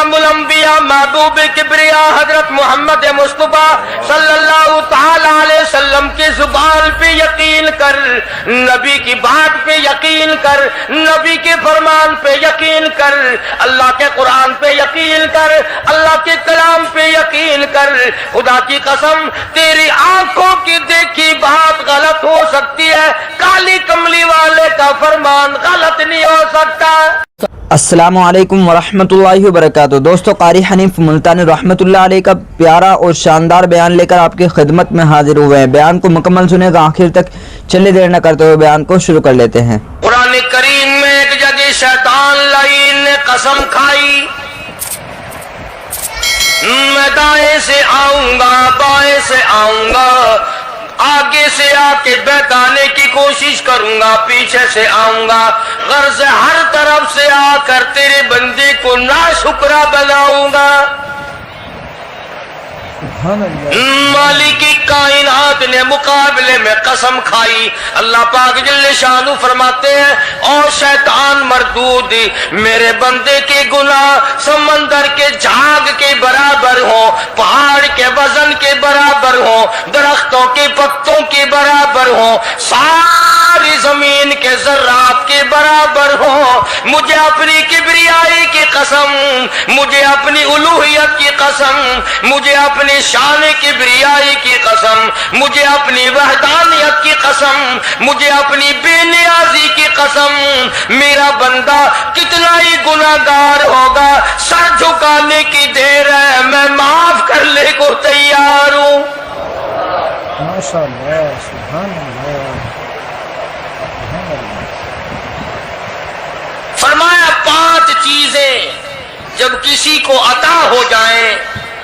इमामुल अंबिया महबूब किबरिया हजरत मोहम्मद मुस्तफा सल्लल्लाहु ताला अलैहि वसल्लम की जुबान पे यकीन कर, नबी की बात पे यकीन कर, नबी के फरमान पे यकीन कर, अल्लाह के कुरान पे यकीन कर, अल्लाह के कलाम पे यकीन कर। खुदा की कसम तेरी आंखों की देखी बात गलत हो सकती है, काली कमली वाले का फरमान गलत नहीं हो सकता। अस्सलामुअलैकुम वरहमतुल्लाहि वबरकातुहू। दोस्तों, कारी हनीफ मुल्तानी रहमतुल्लाह अलैह का प्यारा और शानदार बयान लेकर आपकी खिदमत में हाजिर हुए हैं। बयान को मुकम्मल सुनेगा, आखिर तक चले देर न करते हुए बयान को शुरू कर लेते हैं। कुरान करीम में एक जगह शैतान लाइन ने कसम खाई, मैं दाएं से आऊंगा, बाएं से आऊंगा, आगे से आके बहकाने की कोशिश करूंगा, पीछे से आऊंगा, गर्ज हर तरफ से आकर तेरे बंदे को नाशुक्रा बनाऊंगा। मालिकी कायनात ने मुकाबले में कसम खाई। अल्लाह पाक जल्ले शानु फरमाते हैं, और शैतान मरदूद, मेरे बंदे के गुनाह समंदर के झाग के बराबर हो, पहाड़ के वजन के बराबर हो, दरख्तों के पत्तों के बराबर हो, सारी जमीन के जर्रात के बराबर हो। मुझे अपनी किबरियाई की कसम, मुझे अपनी उलूहियत की कसम, मुझे अपनी शान किबरियाई की कसम, मुझे अपनी वहदानियत की कसम, मुझे अपनी बेनियाजी की कसम, मेरा बंदा कितना ही गुनाहगार होगा, सर झुकाने की देर है, मैं माफ करने को तैयार हूं। माशाअल्लाह, सुभान अल्लाह। फरमाया 5 चीजें जब किसी को अता हो जाएं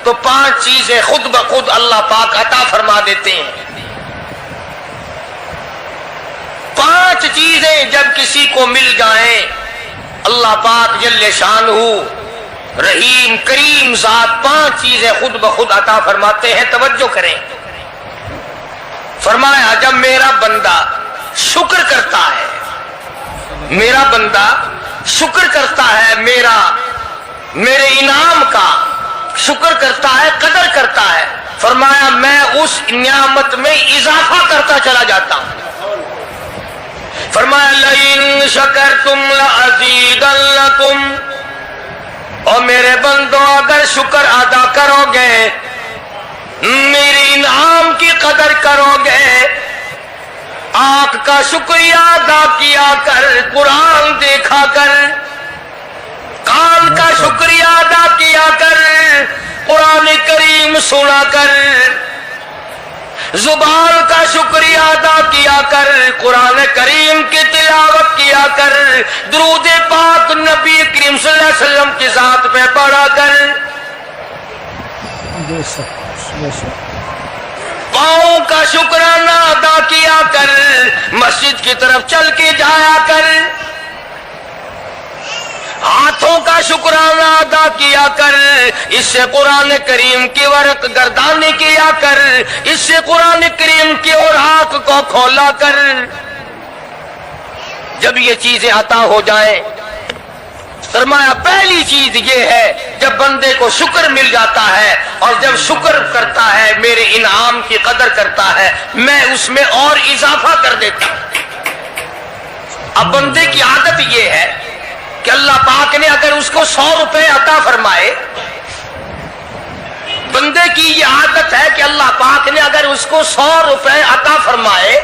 तो 5 चीजें खुद ब खुद अल्लाह पाक अता फरमा देते हैं। 5 चीजें जब किसी को मिल जाएं, अल्लाह पाक जल्ले शानहू रहीम करीम ज़ात 5 चीजें खुद ब खुद अता फरमाते हैं। तवज्जो करें। फरमाया, जब मेरा बंदा शुक्र करता है, मेरा बंदा शुक्र करता है, मेरे इनाम का शुक्र करता है, कदर करता है, फरमाया मैं उस नियामत में इजाफा करता चला जाता हूं। फरमाया लइन शकरतुम लअज़ीदन्नकुम, और मेरे बंदो अगर शुक्र अदा करोगे, मेरे इनाम की कदर करोगे, आंख का शुक्रिया अदा किया कर, कुरान देखा कर, कान का शुक्रिया अदा किया कर, कुरान करीम सुना कर, जुबान का शुक्रिया अदा किया कर, कुरान करीम की तिलावत किया कर, दुरूद पाक नबी करीम सल्लल्लाहु अलैहि वसल्लम की जात पे पढ़ा कर, पाँव का शुक्राना अदा किया कर, मस्जिद की तरफ चल के जाया कर, हाथों का शुक्राना अदा किया कर, इससे कुरान करीम की वर्क गर्दानी किया कर, इससे कुरान करीम की और आंख को खोला कर। जब ये चीजें अता हो जाए, फरमाया पहली चीज ये है, जब बंदे को शुक्र मिल जाता है और जब शुक्र करता है, मेरे इनाम की कदर करता है, मैं उसमें और इजाफा कर देता हूं। अब बंदे की आदत ये है कि अल्लाह पाक ने अगर उसको 100 रुपए अता फरमाए, बंदे की ये आदत है कि अल्लाह पाक ने अगर उसको 100 रुपए अता फरमाए,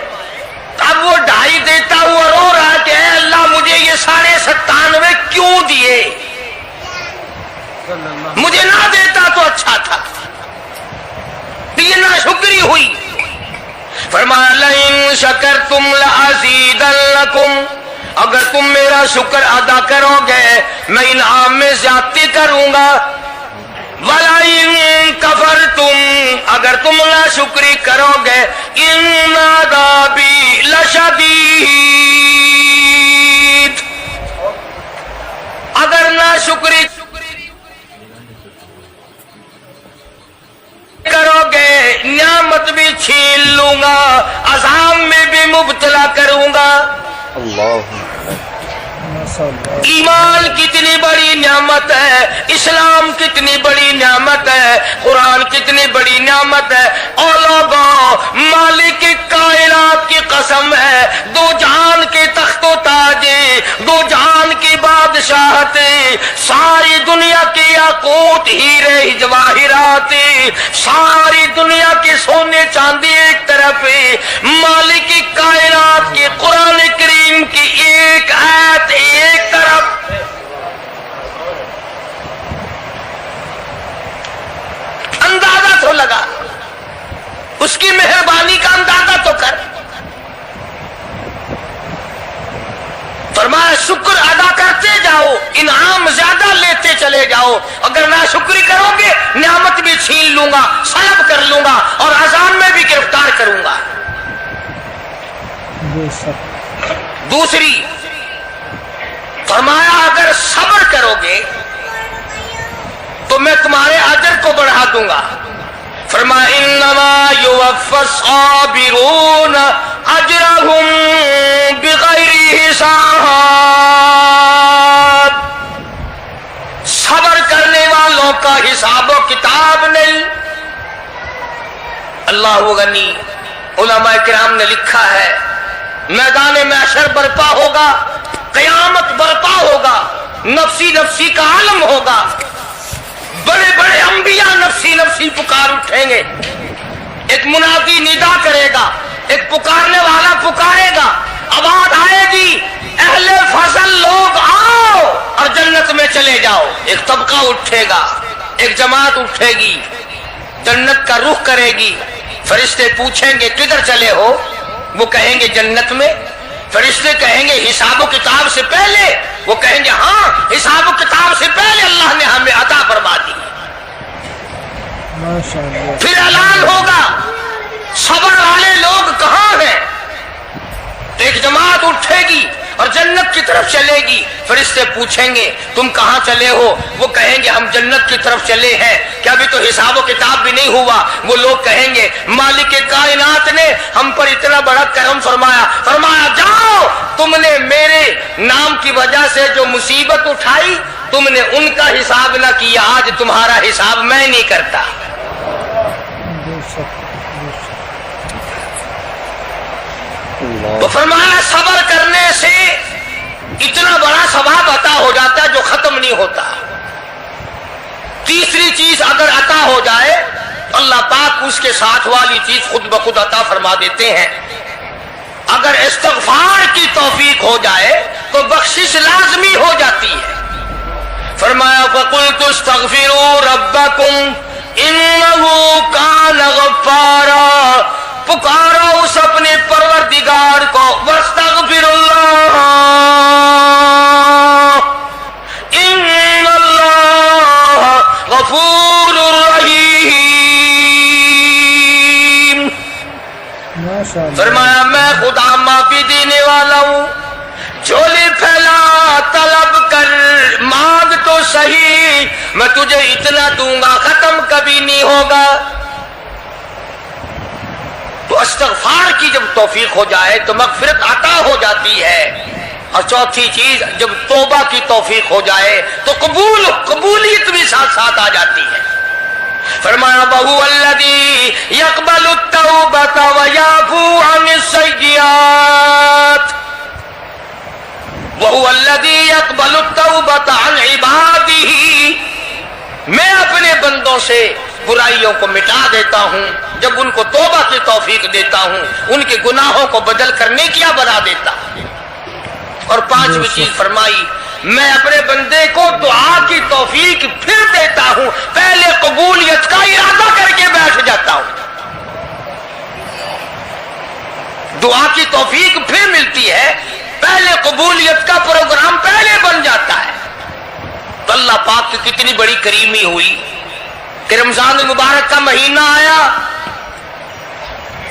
तब वो 2.5 देता हुआ रो रहा है कि अल्लाह मुझे ये 97.5 क्यों दिए, मुझे ना देता तो अच्छा था, ये ना शुक्री हुई। फरमाया लइन शकरतुम लअज़ीदन्नकुम, अगर तुम मेरा शुक्र अदा करोगे, मैं इनाम में ज्यादती करूंगा। वलाइन कफरतुम, अगर तुम नाशुक्री करोगे, इन्न अज़ाबी लशदीद, अगर नाशुक्री करोगे, नियामत भी छीन लूंगा, अज़ाब में भी मुब्तला करूंगा। ईमान कितनी बड़ी नियामत है, इस्लाम मुसीबत है। ओ लोगों, मालिक कायनात की कसम है, दो जहान के तख्तो ताजे, दो जहान की बादशाहत, सारी दुनिया के याकूत हीरे जवाहिरात, सारी दुनिया के सोने चांदी एक तरफ, मालिक कायनात के कुरान करीम की एक आयत एक तरफ। अंदाजा तो लगा, उसकी मेहरबानी का अंदाजा तो कर। फरमाया शुक्र अदा करते जाओ, इनाम ज्यादा लेते चले जाओ। अगर ना शुक्री करोगे, नियामत भी छीन लूंगा, सलब कर लूंगा और अजान में भी गिरफ्तार करूंगा। दूसरी फरमाया अगर सब्र करोगे तो मैं तुम्हारे अजर को बढ़ा दूंगा। फरमाया इन्नमा युवफ़्फ़स साबिरून अजरहुम बिगैरि हिसाब। सब्र करने वालों का हिसाब किताब नहीं। अल्लाह गनी, उलमा किराम ने लिखा है, मैदान महशर बर्पा होगा, कयामत बर्पा होगा, नफसी नफसी का आलम होगा, बड़े बड़े अंबिया नफसी नफसी पुकार उठेंगे। एक मुनादी निदा करेगा, एक पुकारने वाला पुकारेगा, आवाज आएगी, अहले फजल लोग आओ और जन्नत में चले जाओ। एक तबका उठेगा, एक जमात उठेगी, जन्नत का रुख करेगी। फरिश्ते पूछेंगे किधर चले हो? वो कहेंगे जन्नत में। फरिश्ते कहेंगे हिसाब किताब से पहले? वो कहेंगे हाँ, हिसाब किताब से पहले अल्लाह ने हमें अता फरमा दी। माशाअल्लाह। फिर ऐलान होगा, सब्र वाले लोग कहाँ हैं? तो एक जमात उठेगी और जन्नत की तरफ चलेगी। फरिश्ते पूछेंगे तुम कहाँ चले हो? वो कहेंगे हम जन्नत की तरफ चले हैं। क्या अभी तो हिसाब किताब भी नहीं हुआ? वो लोग कहेंगे मालिक कायनात ने हम पर इतना बड़ा करम फरमाया। फरमाया जाओ, तुमने मेरे नाम की वजह से जो मुसीबत उठाई, तुमने उनका हिसाब ना किया, आज तुम्हारा हिसाब मैं नहीं करता। तो फरमाया सब्र करने से इतना बड़ा सवाब अता हो जाता है जो खत्म नहीं होता। तीसरी चीज अगर अता हो जाए तो अल्लाह पाक उसके साथ वाली चीज खुद ब खुद अता फरमा देते हैं। अगर इस्तग़फ़ार की तौफीक हो जाए तो बख्शिश लाजमी हो जाती है। फरमाया फ़क़ुल्तु इस्तग़फ़िरू रब्बकुम इन्नहु कान गफ़्फ़ारा। पुकारो उस अपने परवरदिगार को, वस्तग़फिरुल्लाह इन्नल्लाह गफूरुर रहीम। फरमाया मैं खुदा माफी देने वाला हूँ। झोली फैला, तलब कर, मांग तो सही, मैं तुझे इतना दूंगा, खत्म कभी नहीं होगा। तो इस्तग़फ़ार की जब तौफीक हो जाए तो मग़फ़िरत अता हो जाती है। और चौथी चीज, जब तौबा की तौफीक हो जाए तो कबूलियत भी साथ साथ आ जाती है। फरमाया वहु अल्लज़ी यक़बलु तौबत व याफ़ू अनिस्सय्यिआत। वहु अल्लज़ी यक़बलु तौबत अन इबादिही। मैं अपने बंदों से बुराइयों को मिटा देता हूँ जब उनको तौबा की तौफीक देता हूँ, उनके गुनाहों को बदल कर नेकियां बना देता। और पांचवी चीज फरमाई, मैं अपने बंदे को दुआ की तौफीक फिर देता हूँ, पहले कबूलियत का इरादा करके बैठ जाता हूँ। दुआ की तौफीक फिर मिलती है, पहले कबूलियत का प्रोग्राम पहले बन जाता है। तो अल्लाह पाक की कितनी बड़ी करीमी हुई कि रमजान मुबारक का महीना आया,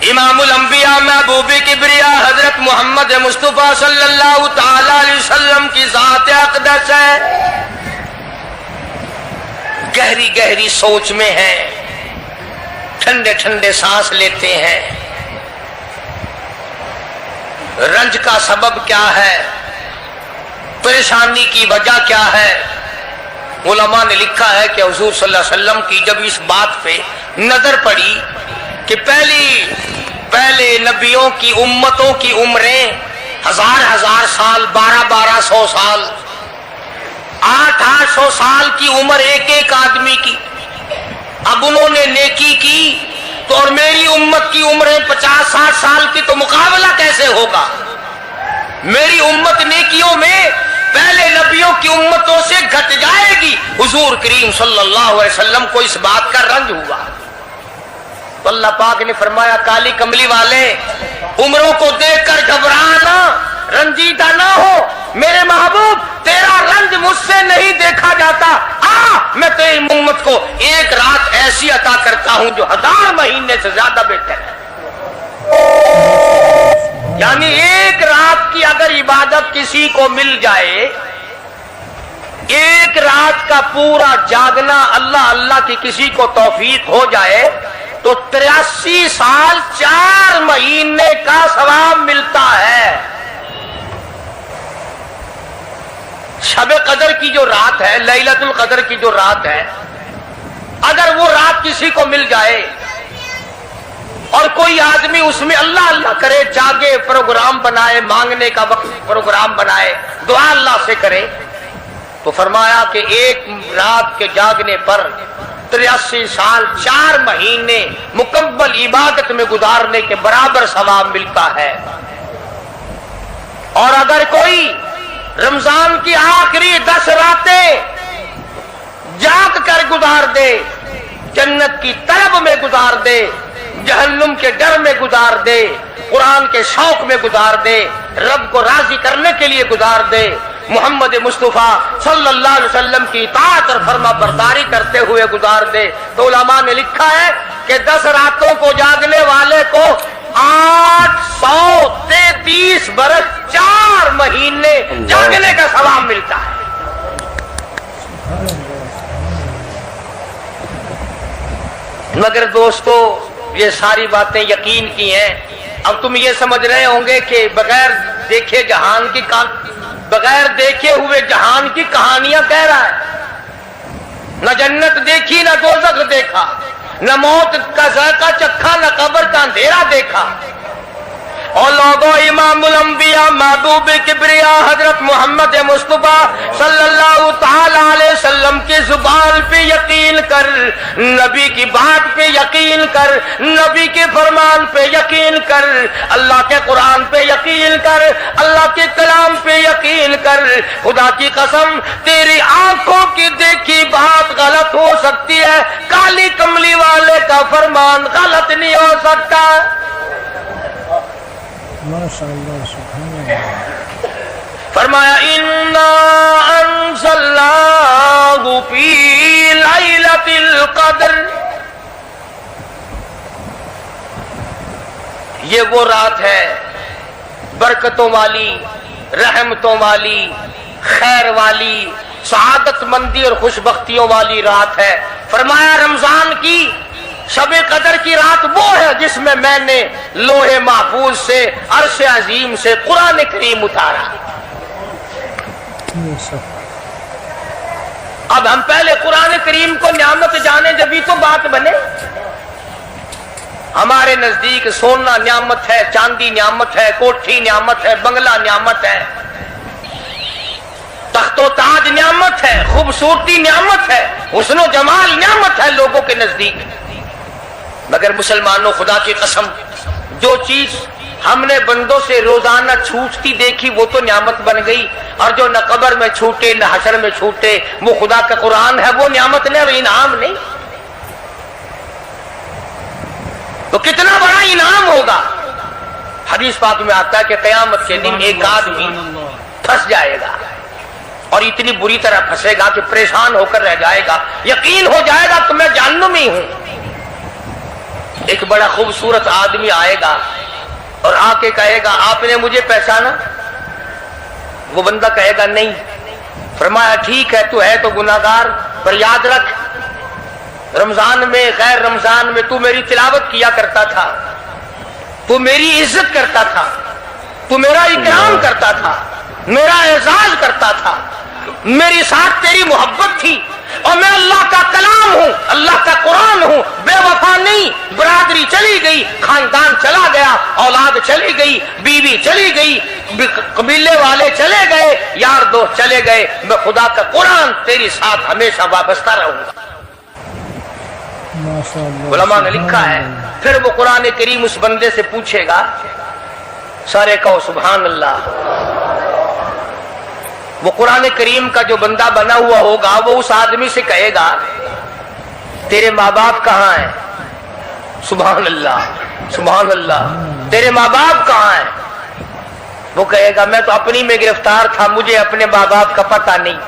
इमामुल अंबिया महबूबे किबरिया हजरत मोहम्मद मुस्तफा सल्लल्लाहु ताला अलैहि वसल्लम की ज़ात अक़दस है, गहरी गहरी सोच में है, ठंडे ठंडे सांस लेते हैं। रंज का सबब क्या है, परेशानी की वजह क्या है? उलमा ने लिखा है कि हुजूर सल्लल्लाहु अलैहि वसल्लम की जब इस बात पे नजर पड़ी कि पहले नबियों की उम्मतों की उम्रें हजार साल, 1200 साल, 800 साल की उम्र एक आदमी की। अब उन्होंने नेकी की तो और मेरी उम्मत की उम्रें 50-60 साल की, तो मुकाबला कैसे होगा? मेरी उम्मत नेकियों में पहले नबियों की उम्मतों से घट जाएगी। हुजूर करीम सल्लल्लाहु अलैहि वसल्लम को इस बात का रंज हुआ तो अल्लाह पाक ने फरमाया, काली कमली वाले, उम्रों को देखकर घबराना, रंजीदा ना हो। मेरे महबूब, तेरा रंज मुझसे नहीं देखा जाता। मैं तेरी उम्मत को एक रात ऐसी अता करता हूं जो 1000 महीने से ज्यादा बेहतर है। यानी एक रात की अगर इबादत किसी को मिल जाए, एक रात का पूरा जागना अल्लाह अल्लाह की किसी को तौफीक हो जाए तो 83 साल 4 महीने का सवाब मिलता है। शब कदर की जो रात है, लैलतुल कदर की जो रात है, अगर वो रात किसी को मिल जाए और कोई आदमी उसमें अल्लाह अल्लाह करे, जागे, प्रोग्राम बनाए, मांगने का वक्त प्रोग्राम बनाए, दुआ अल्लाह से करे, तो फरमाया कि एक रात के जागने पर 83 साल 4 महीने मुकम्मल इबादत में गुजारने के बराबर सवाब मिलता है। और अगर कोई रमजान की आखिरी 10 रातें जाग कर गुजार दे, जन्नत की तलब में गुजार दे, जहन्नुम के डर में गुजार दे, कुरान के शौक में गुजार दे, रब को राजी करने के लिए गुजार दे, मोहम्मद मुस्तफा सल्लल्लाहु अलैहि वसल्लम की इताअत और फर्मा बरदारी करते हुए गुजार दे, तो उलमा ने लिखा है कि 10 रातों को जागने वाले को 833 बरस 4 महीने जागने का सवाब मिलता है। मगर दोस्तों, ये सारी बातें यकीन की हैं। अब तुम ये समझ रहे होंगे कि बगैर देखे जहान की बगैर देखे हुए जहान की कहानियां कह रहा है। न जन्नत देखी, न दोज़ख देखा, न मौत का ज़ायक़ा चखा, न कब्र का अंधेरा देखा। और लोगों, इमामुल अंबिया महबूब किबरिया हजरत मोहम्मद मुस्तफा सल्लल्लाहु ताला अलैहि वसल्लम की जुबान पे यकीन कर, नबी की बात पे यकीन कर, नबी के फरमान पे यकीन कर, अल्लाह के कुरान पे यकीन कर, अल्लाह के कलाम पे यकीन कर। खुदा की कसम, तेरी आंखों की देखी बात गलत हो सकती है, काली कमली वाले का फरमान गलत नहीं हो सकता। माशाअल्लाह, सुभान फरमाया, इन्ना अंज़लनाहु फी लैलतिल क़द्र। ये वो रात है बरकतों वाली, रहमतों वाली, खैर वाली, सआदत मंदी और खुशबख्तियों वाली रात है। फरमाया, रमजान की शब कदर की रात वो है जिसमें मैंने लोहे महफूज से, अर्श अजीम से कुरान करीम उतारा। अब हम पहले कुरान करीम को नियामत जाने, जब तो बात बने। हमारे नजदीक सोना नियामत है, चांदी नियामत है, कोठी नियामत है, बंगला नियामत है, तख्तो ताज नियामत है, खूबसूरती नियामत है, हुस्नो जमाल नियामत है लोगों के नजदीक। मगर मुसलमानों, खुदा की कसम, जो चीज हमने बंदों से रोजाना छूटती देखी वो तो नियामत बन गई, और जो न कब्र में छूटे न हशर में छूटे वो खुदा का कुरान है, वो नियामत नहीं, वो इनाम नहीं। तो कितना बड़ा इनाम होगा। हदीस पाक में आता है कि क़यामत के दिन एक आदमी फंस जाएगा और इतनी बुरी तरह फंसेगा कि परेशान होकर रह जाएगा, यकीन हो जाएगा कि मैं जहन्नुमी हूं। एक बड़ा खूबसूरत आदमी आएगा और आके कहेगा, आपने मुझे पहचाना? वो बंदा कहेगा, नहीं। फरमाया, ठीक है, तू है तो गुनाहगार, पर याद रख, रमजान में, गैर रमजान में तू मेरी तिलावत किया करता था, तू मेरी इज्जत करता था, तू मेरा इकराम करता था, मेरा एजाज करता था, मेरी साथ तेरी मोहब्बत थी, और मैं अल्लाह का कलाम हूं, अल्लाह का कुरान हूं, बेवफा چلی گئی، خاندان چلا گیا، اولاد چلی گئی، بیوی چلی گئی، قبیلے والے چلے گئے، یار دوست چلے گئے، میں خدا کا قرآن تیری ساتھ ہمیشہ وابستہ رہوں گا۔ ماشاءاللہ، علماء نے لکھا ہے پھر وہ قرآن کریم اس بندے سے پوچھے گا، سارے کہو سبحان اللہ۔ وہ قرآن کریم کا جو بندہ بنا ہوا ہوگا وہ اس آدمی سے کہے گا تیرے ماں باپ کہاں ہیں؟ سبحان اللہ سبحان اللہ، تیرے ماں باپ کہاں ہیں؟ وہ کہے گا میں تو اپنی میں گرفتار تھا، مجھے اپنے ماں باپ کا پتہ نہیں۔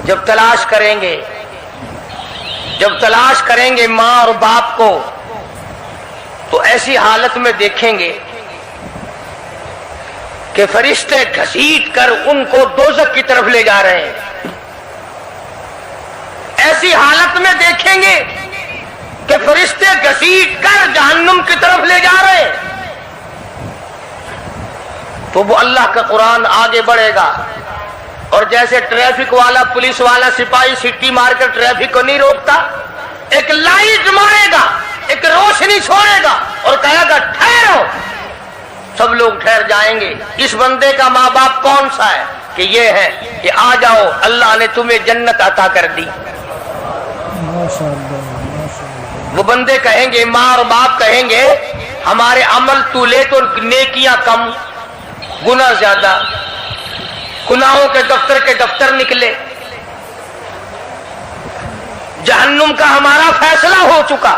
جب تلاش کریں گے ماں اور باپ کو تو ایسی حالت میں دیکھیں گے کہ فرشتے گھسیٹ کر ان کو دوزخ کی طرف لے جا رہے ہیں۔ ایسی حالت میں دیکھیں گے کہ فرشتے گھسیٹ کر جہنم کی طرف لے جا رہے ہیں، تو وہ اللہ کا قرآن آگے بڑھے گا، اور جیسے ٹریفک والا، پولیس والا، سپاہی سٹی مار کر ٹریفک کو نہیں روکتا، ایک لائٹ مارے گا، ایک روشنی چھوڑے گا اور کہے گا ٹھہرو، سب لوگ ٹھہر جائیں گے۔ اس بندے کا ماں باپ کون سا ہے؟ کہ یہ ہے کہ آ جاؤ، اللہ نے تمہیں جنت عطا کر دی۔ ماشاءاللہ، ماشاءاللہ، وہ بندے کہیں گے، ماں اور باپ کہیں گے ہمارے عمل تو لے تو نیکیاں کم، گناہ زیادہ، گناہوں کے دفتر نکلے، جہنم کا ہمارا فیصلہ ہو چکا،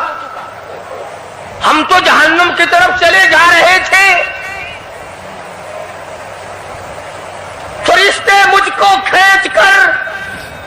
ہم تو جہنم کی طرف چلے جا رہے تھے، فرشتے مجھ کو کھینچ کر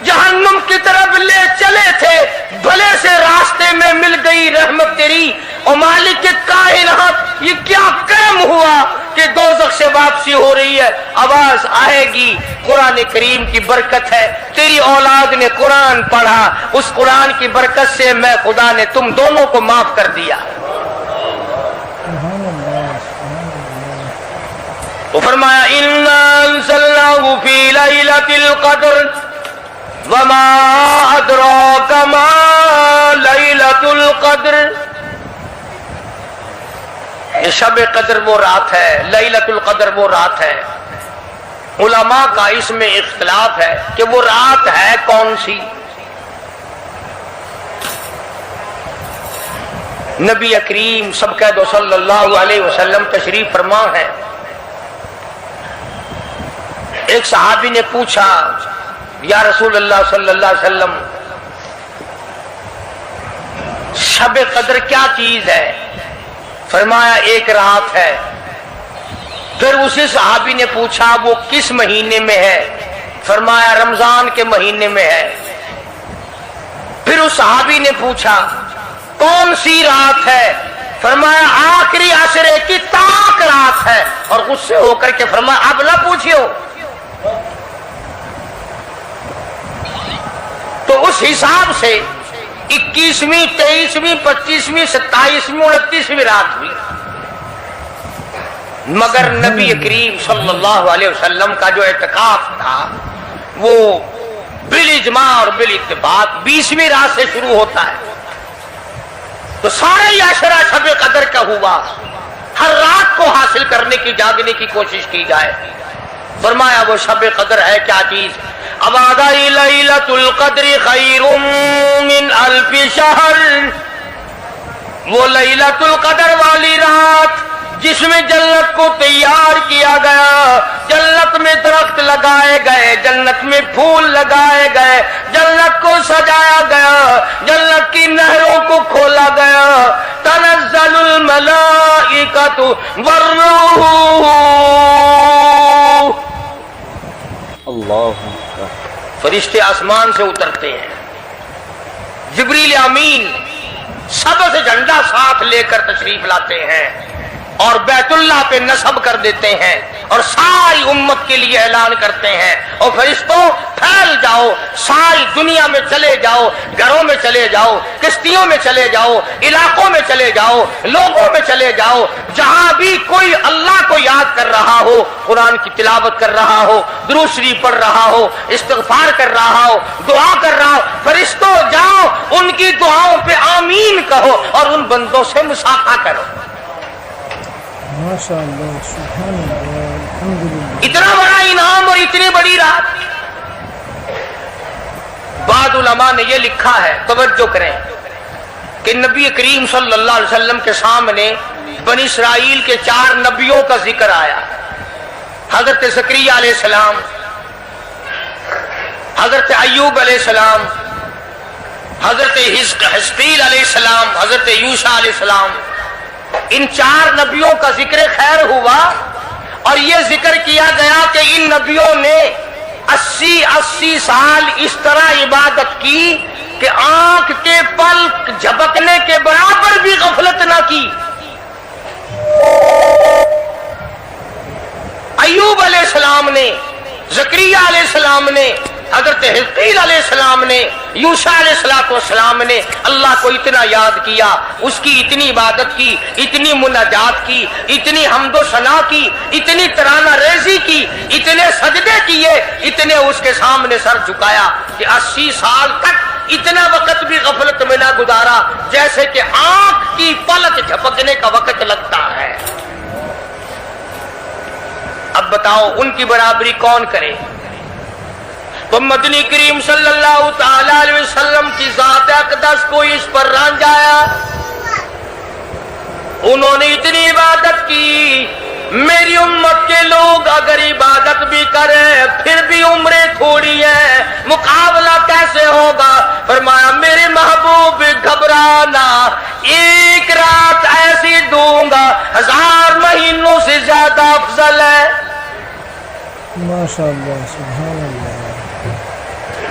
جہنم کی طرف لے چلے تھے، بھلے سے راستے میں مل گئی رحمت تیری، اور مالک کائنات یہ کیا کرم ہوا کہ دوزخ سے واپسی ہو رہی ہے، آواز آئے گی، قرآن کریم کی برکت ہے، تیری اولاد نے قرآن پڑھا، اس قرآن کی برکت سے میں خدا نے تم دونوں کو معاف کر دیا۔ سبحان اللہ، سبحان اللہ۔ وہ فرمایا اِنَّا أَنزَلْنَاهُ فِي لَيْلَةِ الْقَدْرِ وَمَا أَدْرَاكَ مَا لَيْلَةُ الْقَدْرِ۔ یہ شب قدر وہ رات ہے، لیلۃ القدر وہ رات ہے۔ علماء کا اس میں اختلاف ہے کہ وہ رات ہے کون سی۔ نبی کریم سب کہہ دو صلی اللہ علیہ وسلم تشریف فرما ہے۔ ایک صحابی نے پوچھا یا رسول اللہ صلی اللہ علیہ وسلم شب قدر کیا چیز ہے؟ فرمایا ایک رات ہے۔ پھر اسی صحابی نے پوچھا وہ کس مہینے میں ہے؟ فرمایا رمضان کے مہینے میں ہے۔ پھر اس صحابی نے پوچھا کون سی رات ہے؟ فرمایا آخری عشرے کی تاک رات ہے، اور غصے ہو کر کے فرمایا اب نہ پوچھو۔ تو اس حساب سے 21ویں 23ویں 25ویں 27ویں 29ویں رات ہوئی، مگر نبی کریم صلی اللہ علیہ وسلم کا جو اعتکاف تھا وہ بالاجماع اور بالاتفاق 20ویں رات سے شروع ہوتا ہے، تو سارا ہی عشرہ شب قدر کا ہوا۔ ہر رات کو حاصل کرنے کی، جاگنے کی کوشش کی جائے۔ فرمایا وہ شب قدر ہے کیا چیز؟ ابادی لیلۃ القدر خیر من الف شہر، وہ لیلۃ القدر والی رات جس میں جنت کو تیار کیا گیا، جنت میں درخت لگائے گئے، جنت میں پھول لگائے گئے، جنت کو سجایا گیا، جنت کی نہروں کو کھولا گیا، تنزل الملائکۃ والروح، فرشتے آسمان سے اترتے ہیں، جبریل امین سبز جھنڈا ساتھ لے کر تشریف لاتے ہیں اور بیت اللہ پہ نصب کر دیتے ہیں اور ساری امت کے لیے اعلان کرتے ہیں، اور فرشتوں پھیل جاؤ، ساری دنیا میں چلے جاؤ، گھروں میں چلے جاؤ، کشتیوں میں چلے جاؤ، علاقوں میں چلے جاؤ، لوگوں میں چلے جاؤ، جہاں بھی کوئی اللہ کو یاد کر رہا ہو، قرآن کی تلاوت کر رہا ہو، درود شریف پڑھ رہا ہو، استغفار کر رہا ہو، دعا کر رہا ہو، فرشتوں جاؤ ان کی دعاؤں پہ آمین आमीन कहो और उन बंदों से मुसाफा करो। माशाअल्लाह, सुभान अल्लाह, अल्हम्दुलिल्लाह। इतना बड़ा इनाम और इतनी बड़ी रात। बाद उलमा ने यह लिखा है, तवज्जो करें, कि नबी करीम सल्लल्लाहु अलैहि वसल्लम के सामने बनी इसराइल के 4 नबियों का जिक्र आया। हजरत ज़करिया अलैहिस्सलाम, हजरत अय्यूब अलैहिस्सलाम, हजरत हिस्कील अलैहिस्सलाम, हजरत यूशा अलैहिस्सलाम, इन 4 नबियों का जिक्र खैर हुआ। और यह जिक्र किया गया कि इन नबियों ने 80 साल इस तरह इबादत की कि आंख के पल झपकने के बराबर भी गफलत ना की। अय्यूब अलैहिस्सलाम ने, ज़करिया अलैहिस्सलाम ने, हजरत हिस्कील अलैहिस्सलाम ने, यूशा अलैहिस्सलाम ने अल्लाह को इतना याद किया, उसकी इतनी इबादत की, इतनी मुनाजात की, इतनी हम्दो सना की, इतनी तराना रेजी की, इतने सजदे किए, इतने उसके सामने सर झुकाया कि 80 साल तक इतना वक्त भी गफलत में ना गुजारा जैसे कि आंख की पलक झपकने का वक्त लगता है। अब बताओ उनकी बराबरी कौन करे? तो मदनी करीम सल्लल्लाहु ताला अलैहि वसल्लम की ज़ात अक़दस को इस पर रंजाया। उन्होंने इतनी इबादत की, मेरी उम्मत के लोग अगर इबादत भी करें फिर भी उम्रें थोड़ी है, मुकाबला कैसे होगा? फरमाया मेरे महबूब घबराना, एक रात ऐसी दूंगा 1000 महीनों से ज्यादा अफजल है। माशाअल्लाह, सुभान अल्लाह।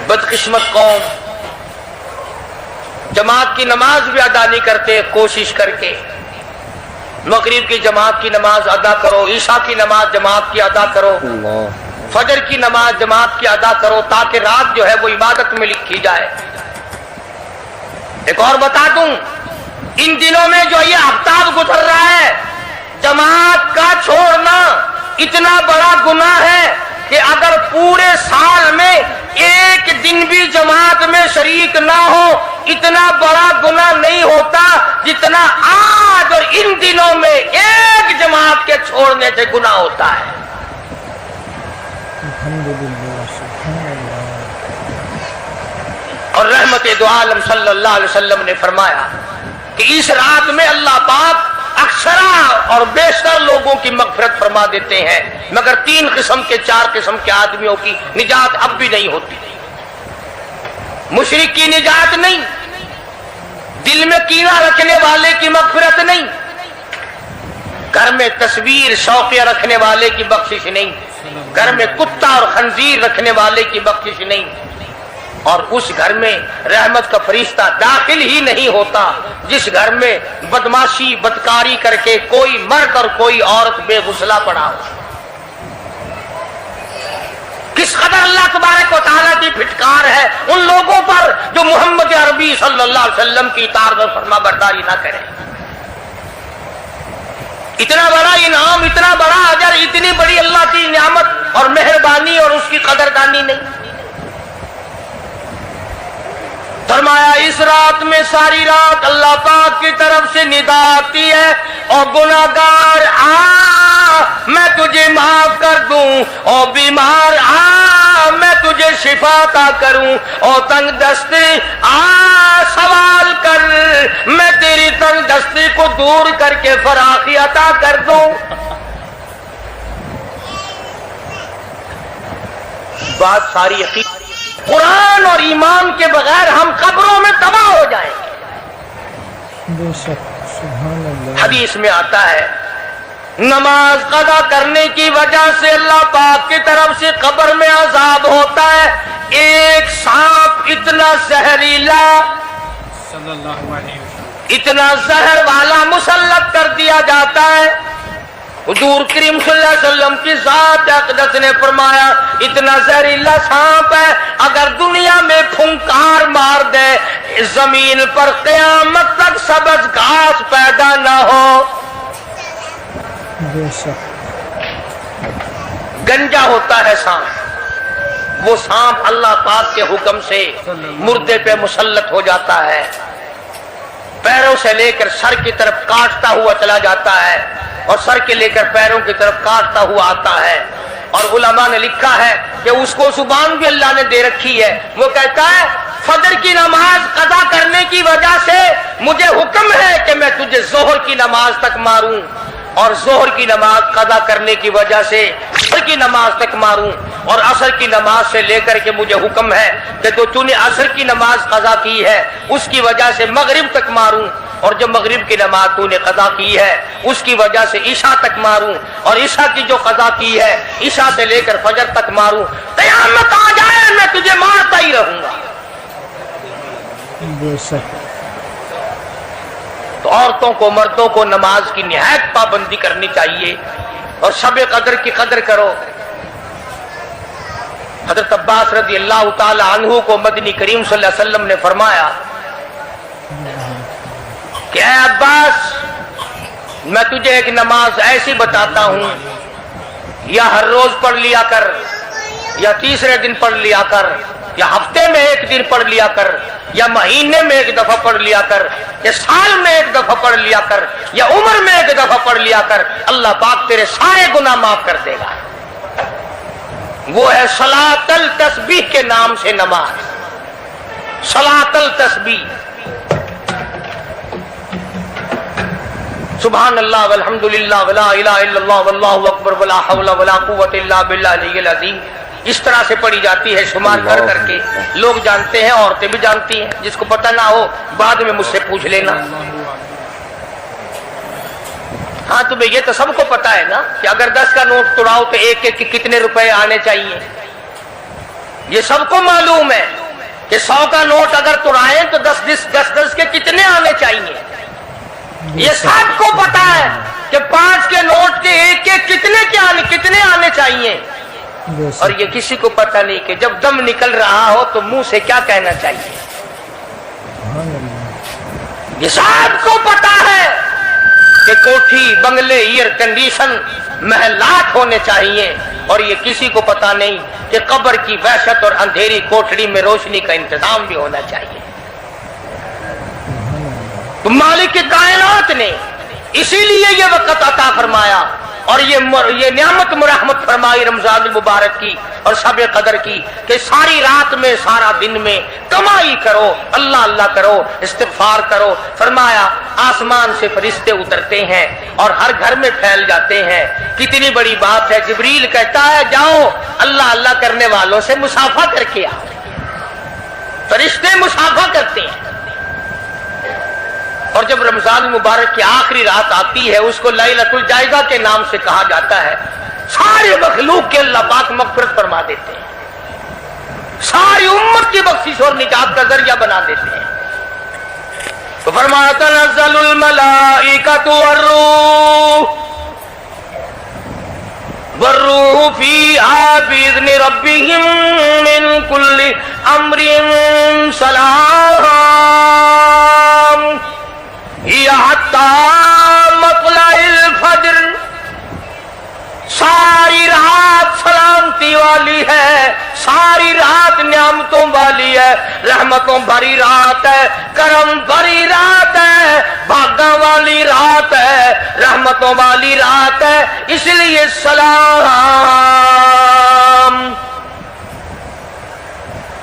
बदकिस्मत कौम जमात की नमाज भी अदा नहीं करते। कोशिश करके मगरिब की जमात की नमाज अदा करो, ईशा की नमाज जमात की अदा करो, फजर की नमाज जमात की अदा करो, ताकि रात जो है वो इबादत में लिखी जाए। एक और बता दूं, इन दिनों में जो ये आफ्ताब गुजर रहा है, जमात का छोड़ना इतना बड़ा गुनाह है कि अगर पूरे साल में एक दिन भी जमात में शरीक ना हो, इतना बड़ा गुनाह नहीं होता जितना आज और इन दिनों में एक जमात के छोड़ने से गुनाह होता है। अल्हम्दुलिल्लाह, सुभान अल्लाह। और रहमत दो आलम सल्लल्लाहु अलैहि वसल्लम ने फरमाया कि इस रात में अल्लाह पाक अक्सरा और बेशतर लोगों की मगफिरत फरमा देते हैं, मगर 3 किस्म के 4 किस्म के आदमियों की निजात अब भी नहीं होती। मुशरिक की निजात नहीं, दिल में कीना रखने वाले की मगफिरत नहीं, घर में तस्वीर शौकिया रखने वाले की बख्शिश नहीं, घर में कुत्ता और खंजीर रखने वाले की बख्शिश नहीं, और उस घर में रहमत का फरिश्ता दाखिल ही नहीं होता जिस घर में बदमाशी बदकारी करके कोई मर्द और कोई औरत बेगुसला पड़ा हो। किस कदर अल्लाह तबारक व तआला की फिटकार है उन लोगों पर जो मोहम्मद अरबी सल्लल्लाहु अलैहि वसल्लम की इताअत और फरमाबरदारी ना करें। इतना बड़ा इनाम, इतना बड़ा अजर, इतनी बड़ी अल्लाह की नियामत और मेहरबानी और उसकी कदरदानी नहीं। फरमाया इस रात में सारी रात अल्लाह पाक की तरफ से निदा आती है, और गुनाहगार आ मैं तुझे माफ कर दूं, और बीमार आ मैं तुझे शिफा अता करूं, और तंग दस्ती आ सवाल कर मैं तेरी तंग दस्ती को दूर करके फराखी अता कर दूं। बात सारी यकीन, कुरान और ईमान के बगैर हम कब्रों में तबाह हो जाएंगे। बेशक, सुभान अल्लाह। हदीस में आता है नमाज कदा करने की वजह से अल्लाह पाक की तरफ से कब्र में अजाब होता है। एक सांप इतना जहरीला, इतना जहर वाला मुसल्लत कर दिया जाता है। हुजूर करीम सल्लल्लाहु अलैहि वसल्लम की ज़ात अक़दस ने फरमाया इतना जहरीला सांप है, अगर दुनिया में फुंकार मार दे जमीन पर क़यामत तक सब्ज़ घास पैदा ना हो। बेशक, गंजा होता है सांप, वो सांप अल्लाह पाक के हुक्म से मुर्दे पे मुसल्लत हो जाता है। पैरों से लेकर सर की तरफ काटता हुआ चला जाता है और सर के लेकर पैरों की तरफ काटता हुआ आता है। और उलमा ने लिखा है कि उसको जुबान भी अल्लाह ने दे रखी है। वो कहता है फजर की नमाज कदा करने की वजह से मुझे हुक्म है कि मैं तुझे जोहर की नमाज तक मारूं, और जोहर की नमाज कदा करने की वजह से असर की नमाज तक मारूं, और असर की नमाज से लेकर के मुझे हुक्म है कि जो तूने असर की नमाज कदा की है उसकी वजह से मगरिब तक मारूं, और जो मगरिब की नमाज तूने कदा की है उसकी वजह से ईशा तक मारूं, और ईशा की जो कदा की है ईशा से लेकर फजर तक मारूं। क़यामत आ जाए मैं तुझे मारता ही रहूंगा। बेशक तो औरतों को मर्दों को नमाज की निहायत पाबंदी करनी चाहिए और शब कदर की कदर करो। हजरत अब्बास रज़ी अल्लाह ताला अन्हु को मदनी करीम सल्लल्लाहु अलैहि वसल्लम ने फरमाया कि ऐ अब्बास, मैं तुझे एक नमाज ऐसी बताता हूं, या हर रोज पढ़ लिया कर, या तीसरे दिन पढ़ लिया कर, या हफ्ते में एक दिन पढ़ लिया कर, या महीने में एक दफा पढ़ लिया कर, या साल में एक दफा पढ़ लिया कर, या उम्र में एक दफा पढ़ लिया कर, अल्लाह पाक तेरे सारे गुनाह माफ कर देगा। वो है सलातल तस्बीह के नाम से नमाज। सलातल तस्बीह, सुभान अल्लाह वल्हम्दुलिल्लाह वला इलाहा इल्लल्लाह वल्लाहु अकबर वला हौला वला कुव्वता इल्ला बिल्लाह अल अज़ीम, इस तरह से पढ़ी जाती है शुमार कर करके। लोग जानते हैं, औरतें भी जानती हैं, जिसको पता ना हो बाद में मुझसे पूछ लेना। हाँ, तुम्हें ये तो सबको पता है ना कि अगर 10 का नोट तोड़ाओ तो एक एक के कितने रुपए आने चाहिए। ये सबको मालूम है कि 100 का नोट अगर तोड़ाएं तो 10 के कितने आने चाहिए। ये सबको पता है कि 5 के नोट के एक एक कितने आने चाहिए। और ये किसी को पता नहीं कि जब दम निकल रहा हो तो मुंह से क्या कहना चाहिए। ये सबको पता है कि कोठी, बंगले, एयर कंडीशन, महलात होने चाहिए, और ये किसी को पता नहीं कि कब्र की वहशत और अंधेरी कोठड़ी में रोशनी का इंतजाम भी होना चाहिए। तो मालिक के कायनात ने इसीलिए ये वक़्त अता फरमाया और ये नियामत मुरहमत फरमाई रमजान मुबारक की और शब कदर की कि सारी रात में सारा दिन में कमाई करो, अल्लाह अल्लाह करो, इस्तिग़फ़ार करो। फरमाया आसमान से फरिश्ते उतरते हैं और हर घर में फैल जाते हैं। कितनी बड़ी बात है। जिब्रील कहता है जाओ अल्लाह अल्लाह करने वालों से मुसाफा करके आओ। फरिश्ते मुसाफा करते हैं। और जब रमजान मुबारक की आखिरी रात आती है उसको लैलतुल जायजा के नाम से कहा जाता है। सारे मखलूक के अल्लाह पाक मग़फ़िरत फरमा देते हैं, सारी उम्मत की बख्शिश और निजात का जरिया बना देते हैं। तो फरमाया तनज़्ज़लुल मलाइकतु वर्रूह फीहा बिइज़्नि रब्बिहिम मिन कुल्लि अम्रिन सलाम हत्ता मतलइल फज्र। सारी रात सलामती वाली है, सारी रात नियामतों वाली है, रहमतों भरी रात है, करम भरी रात है, भागा वाली रात है, रहमतों वाली रात है। इसलिए सलाम।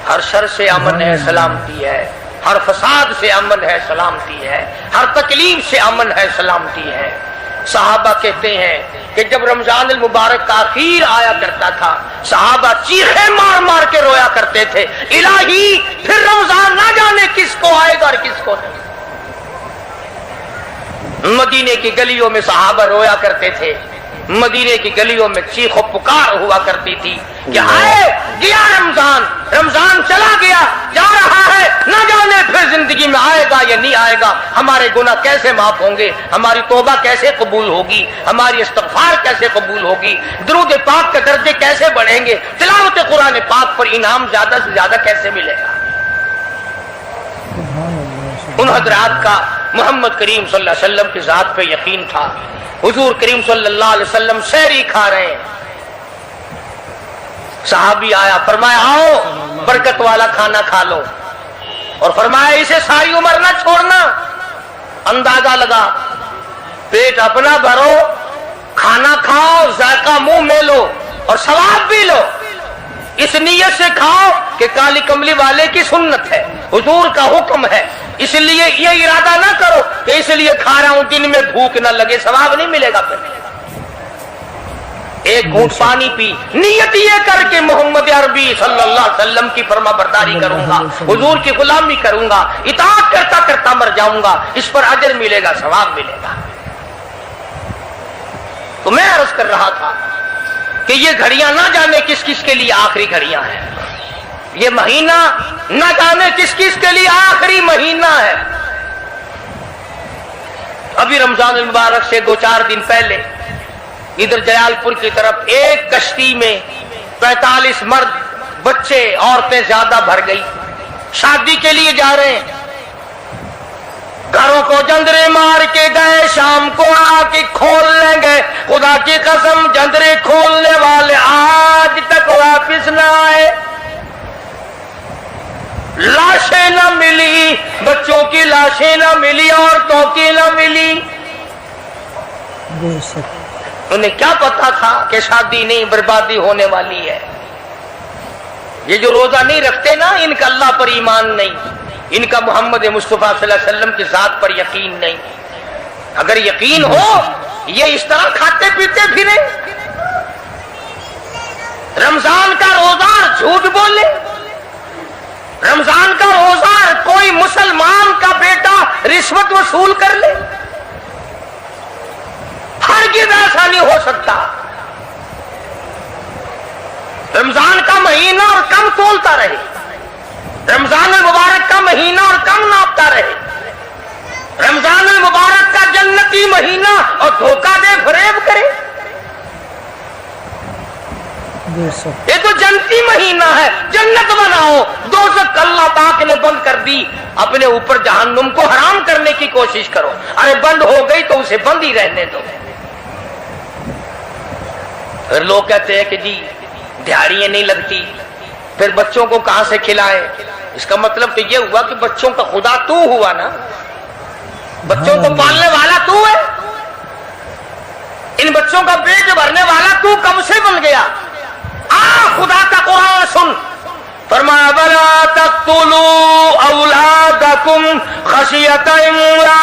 हर शर से अमन है, सलामती है। हर फसाद से अमन है, सलामती है। हर तकलीफ से अमन है, सलामती है। सहाबा कहते हैं कि जब रमजान मुबारक का आखिर आया करता था सहाबा चीखे मार मार के रोया करते थे, इलाही फिर रमजान ना जाने किसको आएगा और किसको नहीं। मदीने की गलियों में सहाबा रोया करते थे, मदीने की गलियों में चीखो पुकार हुआ करती थी कि हाय गया रमजान, रमजान चला गया, जा रहा है, न जाने फिर जिंदगी में आएगा या नहीं आएगा, हमारे गुनाह कैसे माफ होंगे, हमारी तौबा कैसे कबूल होगी, हमारी इस्तिग़फ़ार कैसे कबूल होगी, दुरूद पाक के दर्जे कैसे बढ़ेंगे, तिलावत कुरान पाक पर इनाम ज्यादा से ज्यादा कैसे मिलेगा। उन हज़रात का मोहम्मद करीम सल्लल्लाहु अलैहि वसल्लम की जात पे यकीन था। हुजूर करीम सल्लल्लाहु अलैहि वसल्लम सहरी खा रहे हैं, सहाबी आया, फरमाया आओ बरकत वाला खाना खा लो, और फरमाया इसे सारी उम्र ना छोड़ना, अंदाजा लगा, पेट अपना भरो, खाना खाओ, जायका मुंह में लो और सवाब भी लो। इस नीयत से खाओ कि काली कमली वाले की सुन्नत है, हुजूर का हुक्म है, इसलिए ये इरादा ना करो कि इसलिए खा रहा हूं, दिन में भूख ना लगे, सवाब नहीं मिलेगा। फिर एक घूंट पानी पी, नियत ये करके मोहम्मद अरबी सल्लल्लाहु अलैहि वसल्लम की फरमाबरदारी करूंगा, हुजूर की गुलामी करूंगा, इताअत करता करता मर जाऊंगा, इस पर अजर मिलेगा, सवाब मिलेगा। तो मैं अर्ज कर रहा था कि ये घड़ियां ना जाने किस किस के लिए आखिरी घड़ियां हैं, ये महीना ना जाने किस किस के लिए आखिरी महीना है। अभी रमजान मुबारक से 2-4 दिन पहले इधर जयालपुर की तरफ एक कश्ती में 45 मर्द, बच्चे, औरतें ज्यादा भर गई, शादी के लिए जा रहे हैं। घरों को जंदरे मार के गए, शाम को आके खोल लेंगे, खुदा की कसम जंदरे खोलने वाले आज तक वापिस ना आए। लाशें ना मिली, बच्चों की लाशें ना मिली, औरतों की ना मिली। बेशक उन्हें क्या पता था कि शादी नहीं, बर्बादी होने वाली है। ये जो रोजा नहीं रखते ना, इनका अल्लाह पर ईमान नहीं, इनका मोहम्मद मुस्तफा सल्लल्लाहु अलैहि वसल्लम की जात पर यकीन नहीं। अगर यकीन हो, ये इस तरह खाते पीते फिरे। रमजान का रोजा झूठ बोले, रमजान का रोजा कोई मुसलमान का बेटा रिश्वत वसूल कर ले, हरगिज़ ऐसा नहीं हो सकता। रमजान का महीना और कम तोलता रहे, रमजान मुबारक का महीना और कम नापता रहे, रमजान मुबारक का जन्नती महीना और धोखा दे फरेब करे। बेशक ये तो जन्नती महीना है, जन्नत बनाओ। दोज़ख अल्लाह पाक ने बंद कर दी, अपने ऊपर जहन्नुम को हराम करने की कोशिश करो। अरे बंद हो गई तो उसे बंद ही रहने दो। फिर लोग कहते हैं कि जी दिहाड़ियां नहीं लगती, फिर बच्चों को कहां से खिलाएं? इसका मतलब तो ये हुआ कि बच्चों का खुदा तू हुआ ना, बच्चों को पालने वाला तू है, इन बच्चों का पेट भरने वाला तू कब से बन गया? खुदा का कुरान सुन, फरमाया वला तक़्तुलू औलादकुम खशियत इमलाक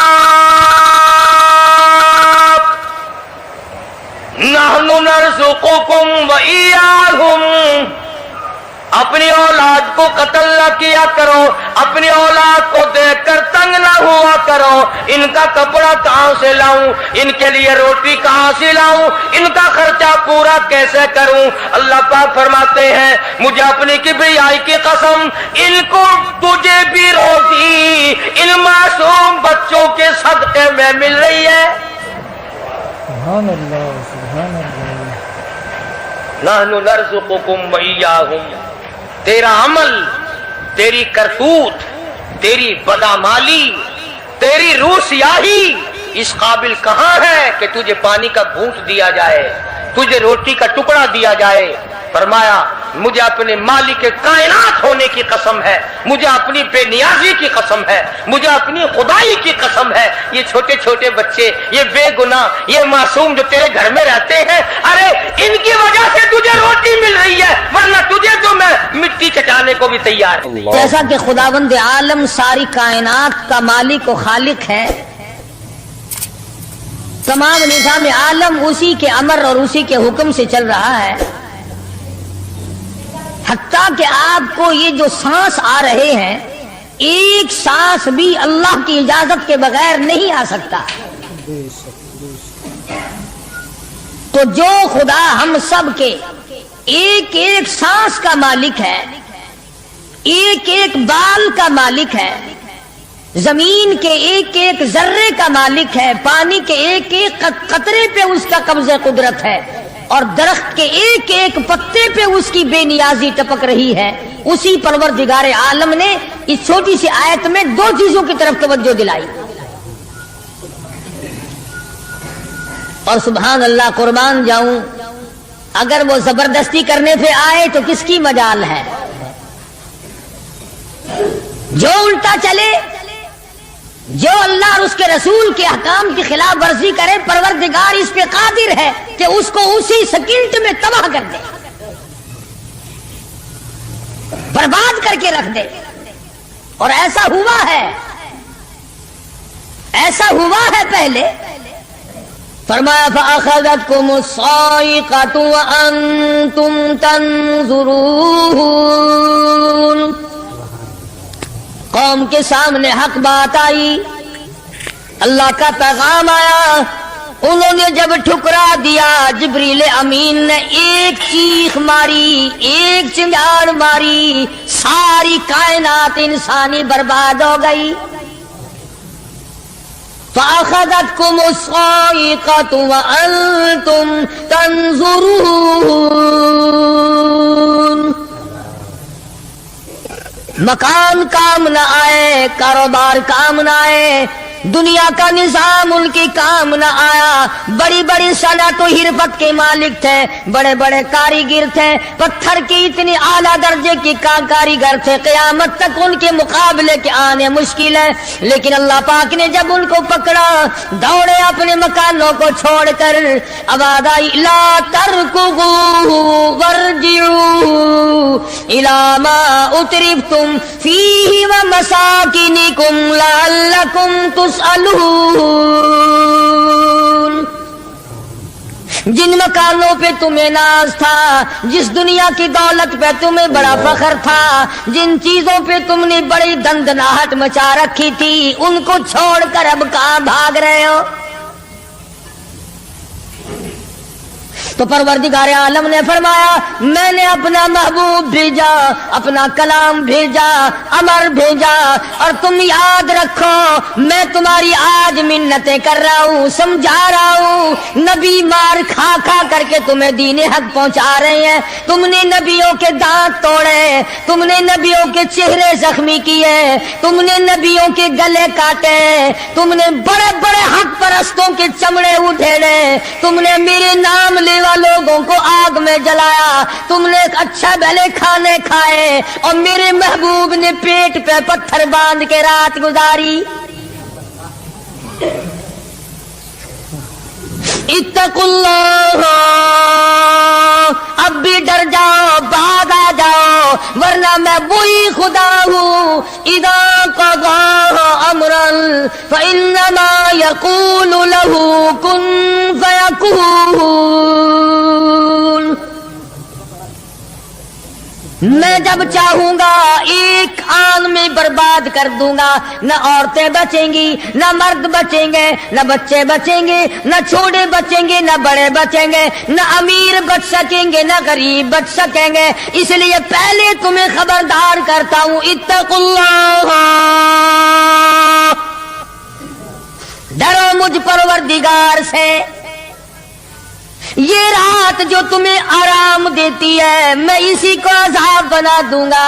नहनु नरज़ुकुकुम व इय्याहुम। अपनी औलाद को कत्ल न किया करो, अपनी औलाद को देखकर तंग न हुआ करो। इनका कपड़ा कहां से लाऊं, इनके लिए रोटी कहां से लाऊं, इनका खर्चा पूरा कैसे करूं? अल्लाह पाक फरमाते हैं मुझे अपनी किबरियाई की कसम, इनको तुझे भी रोटी इन मासूम बच्चों के सदके में मिल रही है। सुभान अल्लाह, सुभान अल्लाह। नहनु नरज़ुकुकुम व इय्याहुम। तेरा अमल, तेरी करतूत, तेरी बदामाली, तेरी रूह सियाही इस काबिल कहां है कि तुझे पानी का घूंट दिया जाए, तुझे रोटी का टुकड़ा दिया जाए। फरमाया मुझे अपने मालिक कायनात होने की कसम है, मुझे अपनी बेनियाजी की कसम है, मुझे अपनी खुदाई की कसम है। ये छोटे छोटे बच्चे, ये बेगुनाह, ये मासूम जो तेरे घर में रहते हैं, अरे इनकी वजह से तुझे रोटी मिल रही है, वरना तुझे तो मैं मिट्टी चटाने को भी तैयार हूं। जैसा कि खुदावंद आलम सारी कायनात का मालिक और खालिक है, तमाम निज़ाम आलम उसी के अमर और उसी के हुक्म से चल रहा है। हत्ता कि आपको ये जो सांस आ रहे हैं, एक सांस भी अल्लाह की इजाजत के बगैर नहीं आ सकता। तो जो खुदा हम सब के एक एक सांस का मालिक है, एक एक बाल का मालिक है, जमीन के एक एक जर्रे का मालिक है, पानी के एक एक कतरे पे उसका कब्ज़े कुदरत है, और दरख्त के एक एक पत्ते पे उसकी बेनियाजी टपक रही है, उसी परवरदिगार आलम ने इस छोटी सी आयत में दो चीजों की तरफ तवज्जो दिलाई। और सुभान अल्लाह, कुर्बान जाऊं, अगर वो जबरदस्ती करने पे आए तो किसकी मजाल है? जो उल्टा चले جو اللہ اور اس کے رسول کے احکام کی خلاف ورزی کرے پروردگار اس پہ قادر ہے کہ اس کو اسی سیکنڈ میں تباہ کر دے، برباد کر کے رکھ دے. اور ایسا ہوا ہے پہلے. فرمایا فَأَخَذَتْكُمُ الصَّاعِقَةُ وَأَنْتُمْ تَنْظُرُونَ. قوم کے سامنے حق بات آئی، اللہ کا پیغام آیا، انہوں نے جب ٹھکرا دیا جبریل امین نے ایک چیخ ماری، ایک چنگاڑ ماری، ساری کائنات انسانی برباد ہو گئی. فَأَخَذَتْكُمُ الصَّاعِقَةُ وَأَنْتُمْ تَنْظُرُونَ. مکان کام نہ آئے، کاروبار کام نہ آئے، دنیا کا نظام ان کی کام نہ آیا. بڑی بڑی صنعت و حرفت کے مالک تھے، بڑے بڑے کاریگر تھے، پتھر کی اتنی اعلیٰ درجے کی کاریگر تھے، قیامت تک ان کے مقابلے کے آنے مشکل ہے. لیکن اللہ پاک نے جب ان کو پکڑا، دوڑے اپنے مکانوں کو چھوڑ کر. آواز آئی لا ترکضوا وارجعوا الی ما اترفتم فیہ ومساکنکم لعلکم تسألون. جن مکانوں پہ تمہیں ناز تھا، جس دنیا کی دولت پہ تمہیں بڑا فخر تھا، جن چیزوں پہ تم نے بڑی دندناہٹ مچا رکھی تھی، ان کو چھوڑ کر اب کہاں بھاگ رہے ہو؟ تو پروردگار عالم نے فرمایا میں نے اپنا محبوب بھیجا، اپنا کلام بھیجا، امر بھیجا، اور تم یاد رکھو میں تمہاری آج منتیں کر رہا ہوں، سمجھا رہا ہوں. نبی مار کھا کھا کر کے تمہیں دین حق پہنچا رہے ہیں. تم نے نبیوں کے دانت توڑے، تم نے نبیوں کے چہرے زخمی کیے، تم نے نبیوں کے گلے کاٹے، تم نے بڑے بڑے حق پرستوں کے چمڑے ادھیڑے، تم نے میرے نام لیوا لوگوں کو آگ میں جلایا، تم نے اچھا بھلے کھانے کھائے، اور میرے محبوب نے پیٹ پہ پتھر باندھ کے رات گزاری. اتقوا اللہ، اب بھی ڈر جاؤ، بعد آ جاؤ، ورنہ میں وہی خدا ہوں. اذا قضى امرا فانما يقول له كن فيكون. میں جب چاہوں گا ایک آن میں برباد کر دوں گا. نہ عورتیں بچیں گی، نہ مرد بچیں گے، نہ بچے بچیں گے، نہ چھوٹے بچیں گے، نہ بڑے بچیں گے، نہ امیر بچ سکیں گے، نہ غریب بچ سکیں گے. اس لیے پہلے تمہیں خبردار کرتا ہوں اتقوا اللہ، ڈرو مجھ پروردگار سے. یہ رات جو تمہیں آرام دیتی ہے میں اسی کو عذاب بنا دوں گا.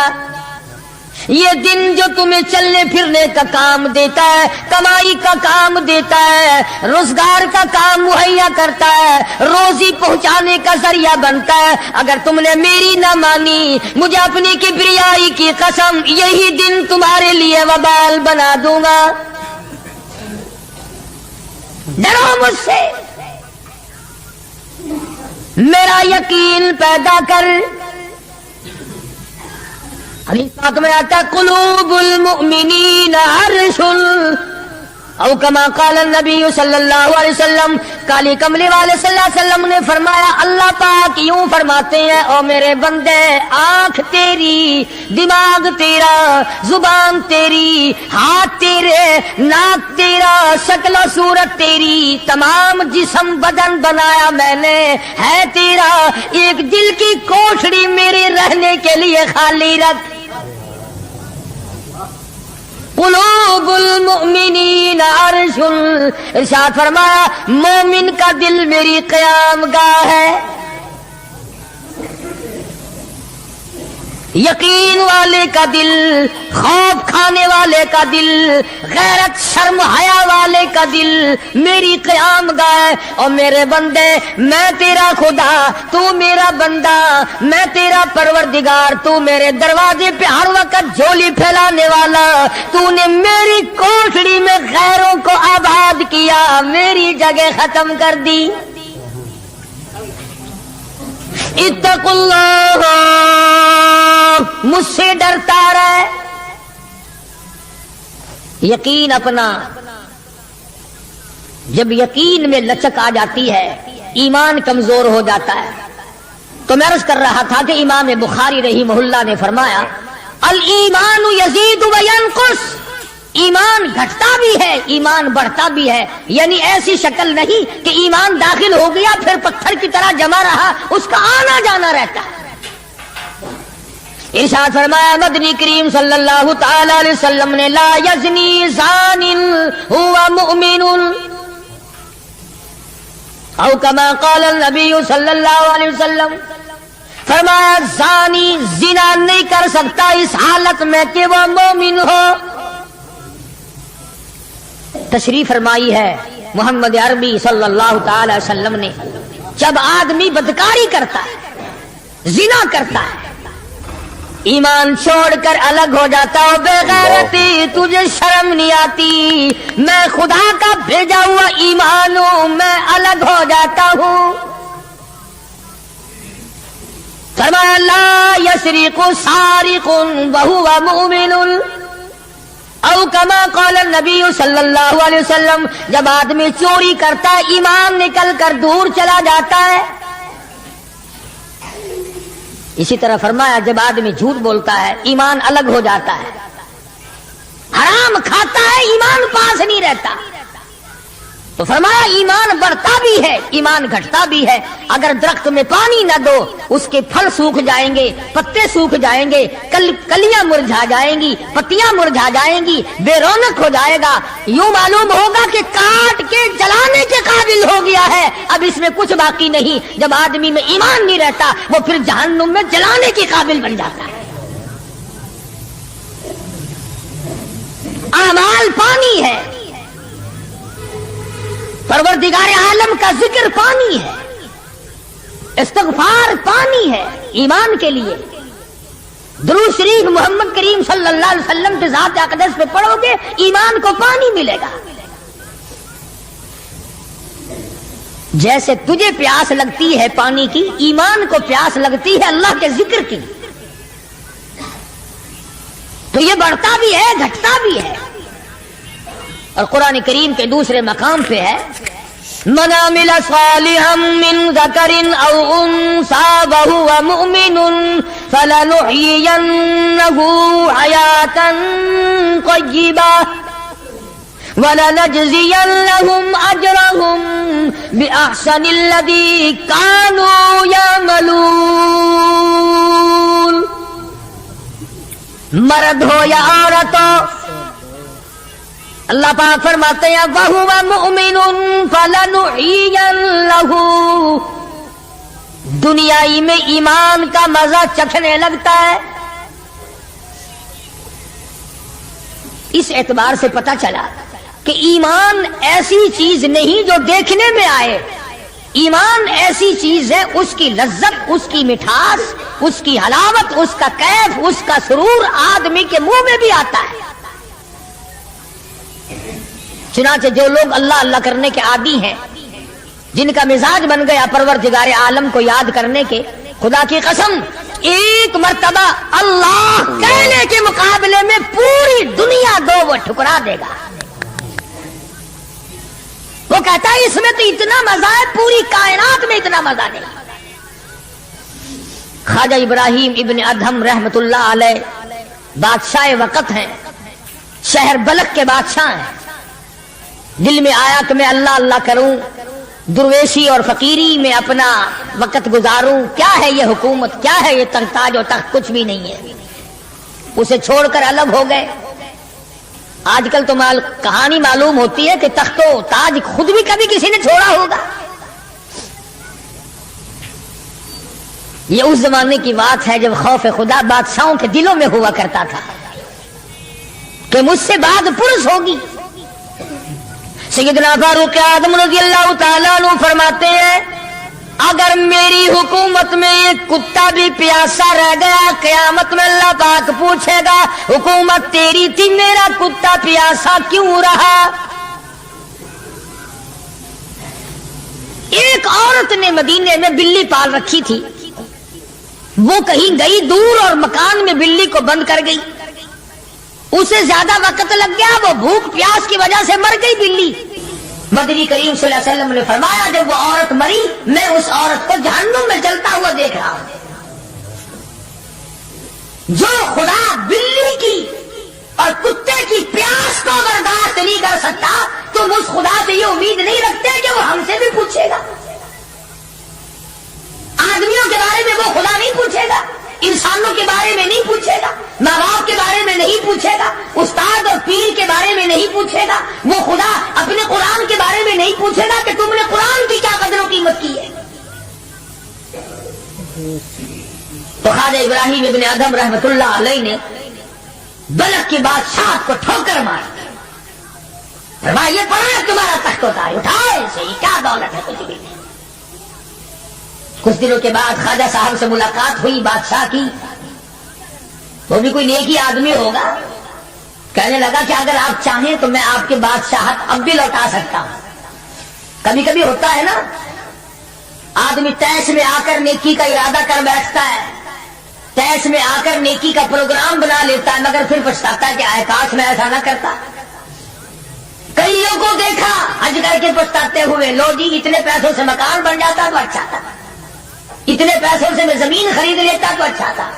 یہ دن جو تمہیں چلنے پھرنے کا کام دیتا ہے، کمائی کا کام دیتا ہے، روزگار کا کام مہیا کرتا ہے، روزی پہنچانے کا ذریعہ بنتا ہے، اگر تم نے میری نہ مانی، مجھے اپنی کبریائی کی قسم یہی دن تمہارے لیے وبال بنا دوں گا. ڈرو مجھ سے، میرا یقین پیدا کر. حدیث پاک میں آتا ہے قلوب المؤمنین عرش، او کما قال النبی صلی اللہ علیہ وسلم. کالی کملی والے صلی اللہ علیہ وسلم نے فرمایا اللہ پاک یوں فرماتے ہیں او میرے بندے، آنکھ تیری، دماغ تیرا، زبان تیری، ہاتھ تیرے، ناک تیرا، شکل و صورت تیری، تمام جسم بدن بنایا میں نے ہے تیرا. ایک دل کی کوٹھڑی میرے رہنے کے لیے خالی رکھ. قلوب المؤمنین عرش، ارشاد فرمایا مومن کا دل میری قیام گاہ ہے. یقین والے کا دل، خوف کھانے والے کا دل، غیرت شرم حیا والے کا دل میری قیام گاہ. اور میرے بندے میں تیرا خدا، تو میرا بندہ، میں تیرا پروردگار، تو میرے دروازے پہ ہر وقت جھولی پھیلانے والا. تو نے میری کوٹھڑی میں दिया, मेरी जगह खत्म कर दी। इत्तकुल्लाह, मुझसे डरता रहे। यकीन अपना, जब यकीन में लचक आ जाती है, ईमान कमजोर हो जाता है। तो मैं अर्ज कर रहा था कि इमाम बुखारी रहीमहुल्लाह ने फरमाया, अल ईमान यजीदु व यनकुस, ईमान घटता भी है, ईमान बढ़ता भी है। यानी ऐसी शक्ल नहीं कि ईमान दाखिल हो गया फिर पत्थर की तरह जमा रहा, उसका आना जाना रहता है। इरशाद फरमाया मदनी करीम सल्लल्लाहु तआला अलैहि वसल्लम ने, ला यज़नी ज़ानिन हुवा मुमिनुन, औ कमा क़ाल नबी सल्लल्लाहु अलैहि वसल्लम, फरमाया ज़ानी जिना नहीं कर सकता इस हालत में कि वो मोमिन हो। तशरीफ फरमाई है मोहम्मद अरबी सल्लल्लाहु तआला अलैहि वसल्लम ने, जब आदमी बदकारी करता है, जिना करता है, ईमान छोड़कर अलग हो जाता हो, बेगैरती तुझे शर्म नहीं आती, मैं खुदा का भेजा हुआ ईमान हूं, मैं अलग हो जाता हूं। फरमाया ला यसरिकु सारिकुन वहुवा मुमिनुन, औ कमा क़ाल नबी सल्लल्लाहु अलैहि वसल्लम, जब आदमी चोरी करता है, ईमान निकल कर दूर चला जाता है। इसी तरह फरमाया जब आदमी झूठ बोलता है, ईमान अलग हो जाता है। हराम खाता है, ईमान पास नहीं रहता। तो फरमाया ईमान बढ़ता भी है, ईमान घटता भी है। अगर दरख्त में पानी न दो, उसके फल सूख जाएंगे, पत्ते सूख जाएंगे, कलियां मुरझा जाएंगी, पत्तियां मुरझा जाएंगी, बेरौनक हो जाएगा। यूं मालूम होगा कि काट के जलाने के काबिल हो गया है, अब इसमें कुछ बाकी नहीं। जब आदमी में ईमान नहीं रहता, वो फिर जहन्नुम में जलाने के काबिल बन जाता है। अमाल पानी है, परवरदिगार आलम का जिक्र पानी है, इस्तिग़फ़ार पानी है ईमान के लिए। दुरूद शरीफ मोहम्मद करीम सल्लल्लाहु अलैहि वसल्लम के ज़ात अक़दस पे पढ़ोगे, ईमान को पानी मिलेगा। जैसे तुझे प्यास लगती है पानी की, ईमान को प्यास लगती है अल्लाह के जिक्र की। तो ये बढ़ता भी है, घटता भी है। और कुरान करीम के दूसरे मकाम पे है, मन अमिल सालिहम मिन ज़करिन औ उन्सा वहुवा मुमिनुन फलनुहयियन्नहु हयातन तय्यिबा वलनजज़ियन्नहुम अजरहुम बिअहसनिल्लज़ी कानू यअमलून। मर्द हो या औरत हो, अल्लाह पाक फरमाते हैं वहुवा मुमिनुन फलनुहयियन्नहु, दुनियाई में ईमान का मजा चखने लगता है। इस एतबार से पता चला कि ईमान ऐसी चीज नहीं जो देखने में आए, ईमान ऐसी चीज है उसकी लज्जत, उसकी मिठास, उसकी हलावत, उसका कैफ, उसका सुरूर आदमी के मुंह में भी आता है। चुनाचे जो लोग अल्लाह अल्लाह करने के आदी हैं, जिनका मिजाज बन गया परवरदिगार आलम को याद करने के, खुदा की कसम एक मर्तबा अल्लाह कहने के मुकाबले में पूरी दुनिया दो वो ठुकरा देगा। वो कहता है इसमें तो इतना मजा है, पूरी कायनात में इतना मजा नहीं। ख्वाजा इब्राहिम इब्न अदहम रहमतुल्लाह अलैह बादशाह वक़्त हैं, शहर बलख के बादशाह हैं। दिल में आया कि मैं अल्लाह अल्लाह करूं, दुर्वेशी और फकीरी में अपना वक़्त गुजारूं। क्या है ये हुकूमत, क्या है ये तख्ताज और तख्त, कुछ भी नहीं है। उसे छोड़कर अलग हो गए। आजकल तो कहानी मालूम होती है कि तख्तो ताज खुद भी कभी किसी ने छोड़ा होगा। ये उस जमाने की बात है जब खौफ खुदा बादशाहों के दिलों में हुआ करता था कि मुझसे बाद पुरुष होगी। सैयदना फारूक आज़म रज़ियल्लाहु ताला अन्हु फरमाते हैं, अगर मेरी हुकूमत में एक कुत्ता भी प्यासा रह गया, क़यामत में अल्लाह पाक पूछेगा हुकूमत तेरी थी, मेरा कुत्ता प्यासा क्यों रहा? ایک عورت نے مدینے میں بلی پال رکھی تھی، وہ کہیں گئی دور اور مکان میں بلی کو بند کر گئی، اسے زیادہ وقت لگ گیا، وہ بھوک پیاس کی وجہ سے مر گئی بلی۔ بدری کریم صلی اللہ علیہ وسلم نے فرمایا جب وہ عورت مری میں اس عورت کو جہنم میں جلتا ہوا دیکھ رہا ہوں۔ جو خدا بلی کی اور کتے کی پیاس کو برداشت نہیں کر سکتا تم اس خدا سے یہ امید نہیں رکھتے کہ وہ ہم سے بھی پوچھے گا۔ آدمیوں کے بارے میں وہ خدا نہیں پوچھے گا، انسانوں کے بارے میں نہیں پوچھے گا، ماں باپ کے بارے میں نہیں پوچھے گا، استاد اور پیر کے بارے میں نہیں پوچھے گا، وہ خدا اپنے قرآن کے بارے میں نہیں پوچھے گا کہ تم نے قرآن کی کیا قدر و قیمت کی ہے۔ تو خواجہ ابراہیم ابن ادھم رحمت اللہ علیہ نے بلک کی بادشاہ کو ٹھوکر مار فرمایا یہ پڑا تمہارا تخت ہوتا ہے، اٹھائے سے یہ کیا دولت ہے کچھ بھی نہیں۔ کچھ دنوں کے بعد خواجہ صاحب سے ملاقات ہوئی بادشاہ کی، وہ بھی کوئی نیکی آدمی ہوگا، کہنے لگا کہ اگر آپ چاہیں تو میں آپ کے بادشاہت اب بھی لوٹا سکتا ہوں۔ کبھی کبھی ہوتا ہے نا آدمی تیش میں آ کر نیکی کا ارادہ کر بیٹھتا ہے، تیش میں آ کر نیکی کا پروگرام بنا لیتا ہے، مگر پھر پچھتاتا ہے کہ آئے کاش میں ایسا نہ کرتا۔ کئیوں کو دیکھا حج کر کے پچھتاتے ہوئے، لو جی اتنے پیسوں سے مکان بن جاتا تو اچھا تھا، اتنے پیسوں سے میں زمین خرید لیتا تو اچھا تھا،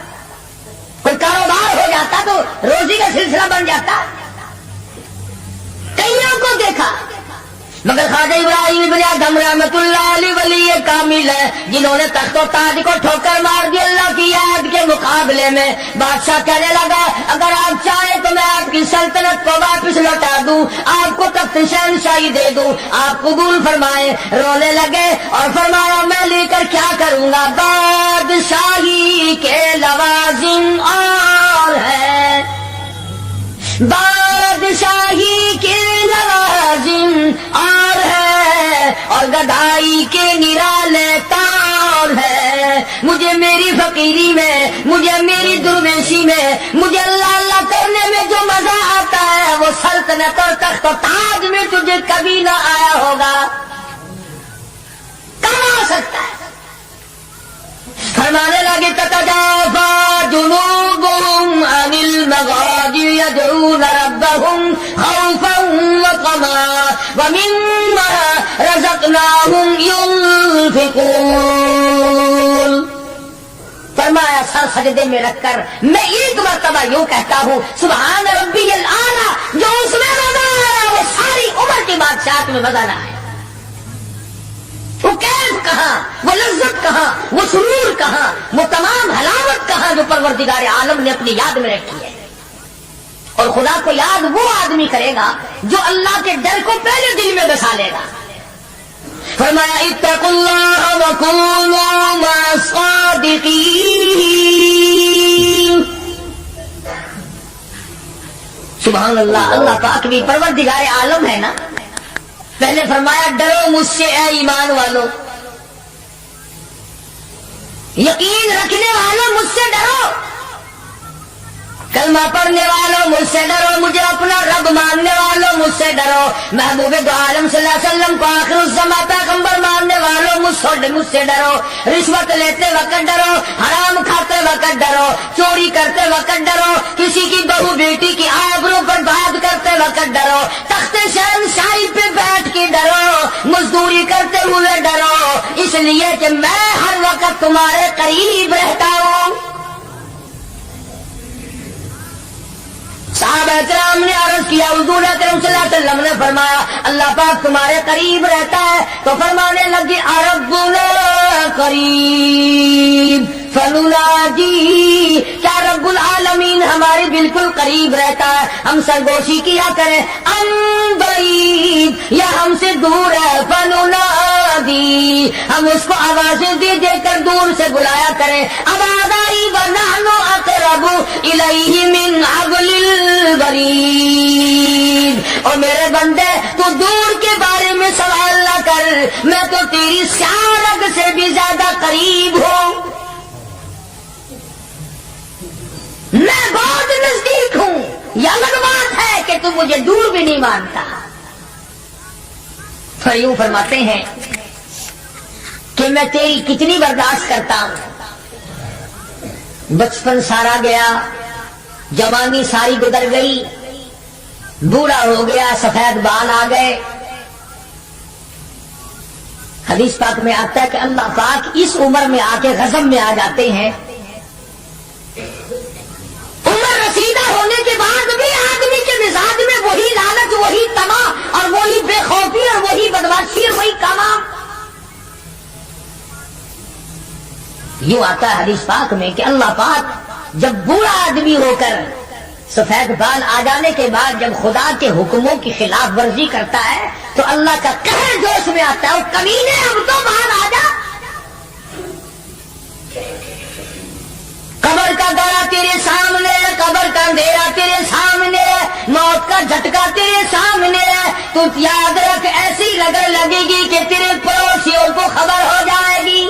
کوئی کاروبار ہو جاتا تو روزی کا سلسلہ بن جاتا۔ کئیوں کو دیکھا مگر خواجہ ابراہیم ابن ادھم رحمت اللہ علیہ ولی کامل ہے جنہوں نے تخت و تاج کو ٹھوکر مار دی اللہ کی یاد کے مقابلے میں۔ بادشاہ کہنے لگا اگر آپ چاہیں تو میں آپ کی سلطنت کو واپس لوٹا دوں، آپ کو تخت شہنشاہی دے دوں، آپ قبول فرمائیں۔ رونے لگے اور فرمایا میں لے کر کیا کروں گا، بادشاہی کے لوازم اور ہے، بادشاہی کے لوازم اور ہے، اور گدائی کے نرالے تار ہے۔ مجھے میری فقیری میں، مجھے میری درویشی میں، مجھے اللہ اللہ کرنے میں جو مزہ آتا ہے وہ سلطنت اور تخت و تاج میں تجھے کبھی نہ آیا ہوگا، کہاں آ سکتا ہے۔ فرمانے لگے تتجافا جنوبهم عن المضاجع يدعون ربهم خوفا وطمعا ومما رزقناهم ينفقون۔ فرمایا سر سجدے میں رکھ کر میں ایک مرتبہ یوں کہتا ہوں سبحان ربی الاعلی، جو اس میں مزہ آیا وہ ساری عمر کی بادشاہت میں مزہ نہ آیا۔ وہ کیف کہاں، وہ لذت کہاں، وہ سرور کہاں، وہ تمام حلاوت کہاں جو پروردگار عالم نے اپنی یاد میں رکھی ہے۔ اور خدا کو یاد وہ آدمی کرے گا جو اللہ کے ڈر کو پہلے دل میں بسا لے گا۔ فرمایا اتقوا اللہ وکونوا مع الصادقین۔ سبحان اللہ، اللہ پاک بھی پروردگار عالم ہے نا۔ پہلے فرمایا ڈرو مجھ سے اے ایمان والو، یقین رکھنے والوں مجھ سے ڈرو، کلمہ پڑھنے والوں مجھ سے ڈرو، مجھے اپنا رب ماننے والوں مجھ سے ڈرو، محبوب دو عالم صلی اللہ علیہ وسلم کو آخر الزمان پیغمبر ماننے والوں مجھ سے ڈرو، رشوت لیتے وقت ڈرو، حرام کھاتے وقت ڈرو، چوری کرتے وقت ڈرو، کسی کی بہو بیٹی کی آبرو برباد کرتے وقت ڈرو، تخت شہنشاہی پہ بیٹھ کے ڈرو، مزدوری کرتے ہوئے ڈرو، اس لیے کہ میں ہر وقت تمہارے قریب رہتا ہوں۔ صحابہ کرام نے عرض کیا حضور اکرم صلی اللہ علیہ وسلم نے فرمایا اللہ پاک تمہارے قریب رہتا ہے، تو فرمانے لگے ربنا قریب فنناجی، کیا رب العالمین ہمارے بالکل قریب رہتا ہے، ہم سرگوشی کیا کریں، ام بعید یا ہم سے دور ہے، فننادی ہم اس کو آوازیں دے دے کر دور سے بلایا کریں، ابادائی ونحن اقرب الیہ من حبل الورید۔ اور میرے بندے تو دور کے بارے میں سوال نہ کر، میں تو تیری سیارگ سے بھی زیادہ قریب ہوں، میں بہت نزدیک ہوں، یہ الگ بات ہے کہ تم مجھے دور بھی نہیں مانتا۔ پھر یوں فرماتے ہیں کہ میں تیری کتنی برداشت کرتا ہوں. بچپن سارا گیا، جوانی ساری گزر گئی، بوڑھا ہو گیا، سفید بال آ گئے. حدیث پاک میں آتا ہے کہ اللہ پاک اس عمر میں آ کے غضب میں آ جاتے ہیں. عمر رسیدہ ہونے کے بعد بھی آدمی کے مزاج میں وہی لالچ، وہی طمع اور وہی بے خوفی اور وہی بدماشی اور وہی کما. یوں آتا ہے حدیث پاک میں کہ اللہ پاک جب بوڑھا آدمی ہو کر سفید بال آ جانے کے بعد جب خدا کے حکموں کی خلاف ورزی کرتا ہے تو اللہ کا قہر جوش میں آتا ہے، اور کمینے اب تو باہر آ جا. قبر کا گڑا تیرے سامنے ہے، قبر کا اندھیرا تیرے سامنے ہے، موت کا جھٹکا تیرے سامنے ہے. تو یاد رکھ ایسی رگڑ لگے گی کہ تیرے پڑوسیوں کو خبر ہو جائے گی.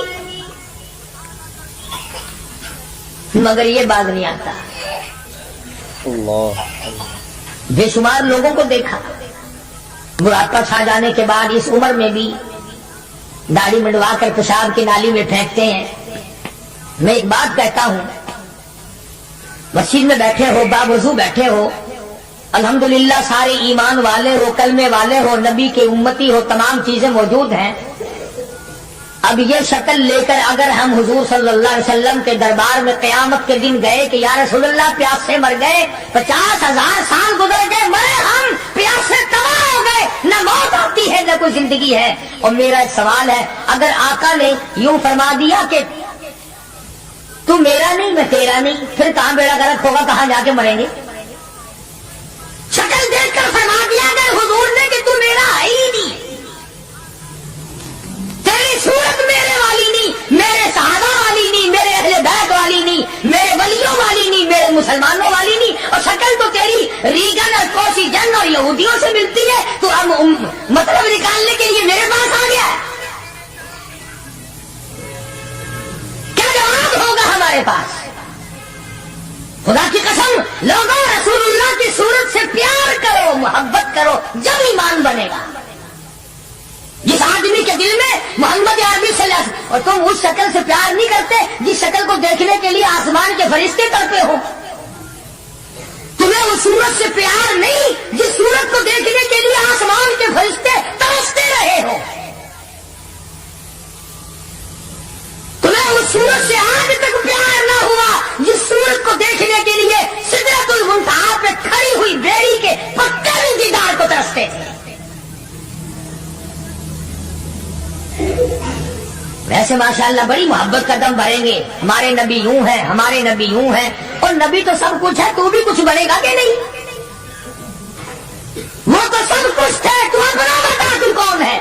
مگر یہ باز نہیں آتا. بے شمار لوگوں کو دیکھا بڑھاپا چھا جانے کے بعد اس عمر میں بھی داڑھی منڈوا کر پیشاب کی نالی میں پھینکتے ہیں. میں ایک بات کہتا ہوں، مسجد میں بیٹھے ہو، باوضو بیٹھے ہو، الحمدللہ سارے ایمان والے ہو، کلمے والے ہو، نبی کے امتی ہو، تمام چیزیں موجود ہیں. اب یہ شکل لے کر اگر ہم حضور صلی اللہ علیہ وسلم کے دربار میں قیامت کے دن گئے کہ یا رسول اللہ پیاس سے مر گئے، 50,000 سال گزر گئے، مرے ہم پیاس سے تباہ ہو گئے، نہ موت آتی ہے نہ کوئی زندگی ہے. اور میرا ایک سوال ہے، اگر آقا نے یوں فرما دیا کہ تو میرا نہیں میں تیرا نہیں، پھر کہاں بیڑا غرق ہوگا، کہاں جا کے مریں گے؟ شکل دیکھ کر فرما دیا اگر حضور نے کہ تو میرا ہے ہی نہیں، تیری صورت میرے والی نہیں، میرے صحابہ والی نہیں، میرے اہل بیت والی نہیں، میرے ولیوں والی نہیں، میرے مسلمانوں والی نہیں، اور شکل تو تیری ریگن اور کوسی جن اور یہودیوں سے ملتی ہے، تو اب مطلب نکالنے کے لیے میرے پاس آ گیا. کیا جواب ہوگا ہمارے پاس؟ خدا کی قسم لوگوں رسول اللہ کی صورت سے پیار کرو، محبت کرو، جب ایمان بنے گا. جس آدمی کے دل میں محمد عربی صلی اللہ علیہ وسلم، اور تم اس شکل سے پیار نہیں کرتے جس شکل کو دیکھنے کے لیے آسمان کے فرشتے تڑپے ہو. تمہیں اس صورت سے پیار نہیں جس صورت کو دیکھنے کے لیے آسمان کے فرشتے ترستے رہے ہو. تمہیں اس صورت سے آج تک پیار نہ ہوا جس صورت کو دیکھنے کے لیے سدرۃ المنتہا پہ کھڑی ہوئی بیڑی کے پتھر دیدار کو ترستے تھے. ویسے ماشاءاللہ بڑی محبت کا دم بھریں گے، ہمارے نبی یوں ہیں، ہمارے نبی یوں ہیں، اور نبی تو سب کچھ ہے، تو بھی کچھ بنے گا کہ نہیں؟ وہ تو سب کچھ ہے، تو اپنا بتا تو کون ہے؟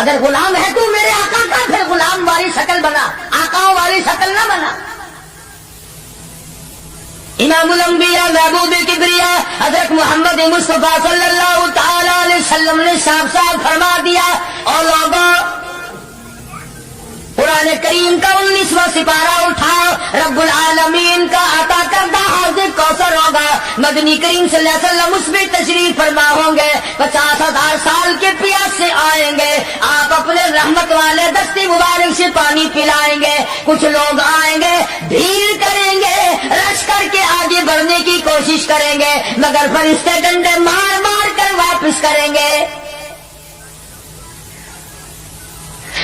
اگر غلام ہے تو میرے آقا کا، پھر غلام والی شکل بنا، آقاؤں والی شکل نہ بنا. امام الانبیاء محبوب کبریا حضرت محمد مصطفیٰ صلی اللہ تعالی علیہ وسلم نے صاف صاف فرما دیا، اور لوگوں قرآن کریم کا 19واں سپارہ اٹھاؤ، رب العالمین کا عطا کردہ حوض کوثر ہوگا، مدنی کریم صلی اللہ علیہ وسلم اس میں تشریف فرما ہوں گے، 50,000 سال کے پیاس سے آئیں گے، آپ اپنے رحمت والے دستی مبارک سے پانی پلائیں گے. کچھ لوگ آئیں گے، بھیڑ کریں گے، رش کر کے آگے بڑھنے کی کوشش کریں گے، مگر فرشتے ڈنڈے مار مار کر واپس کریں گے.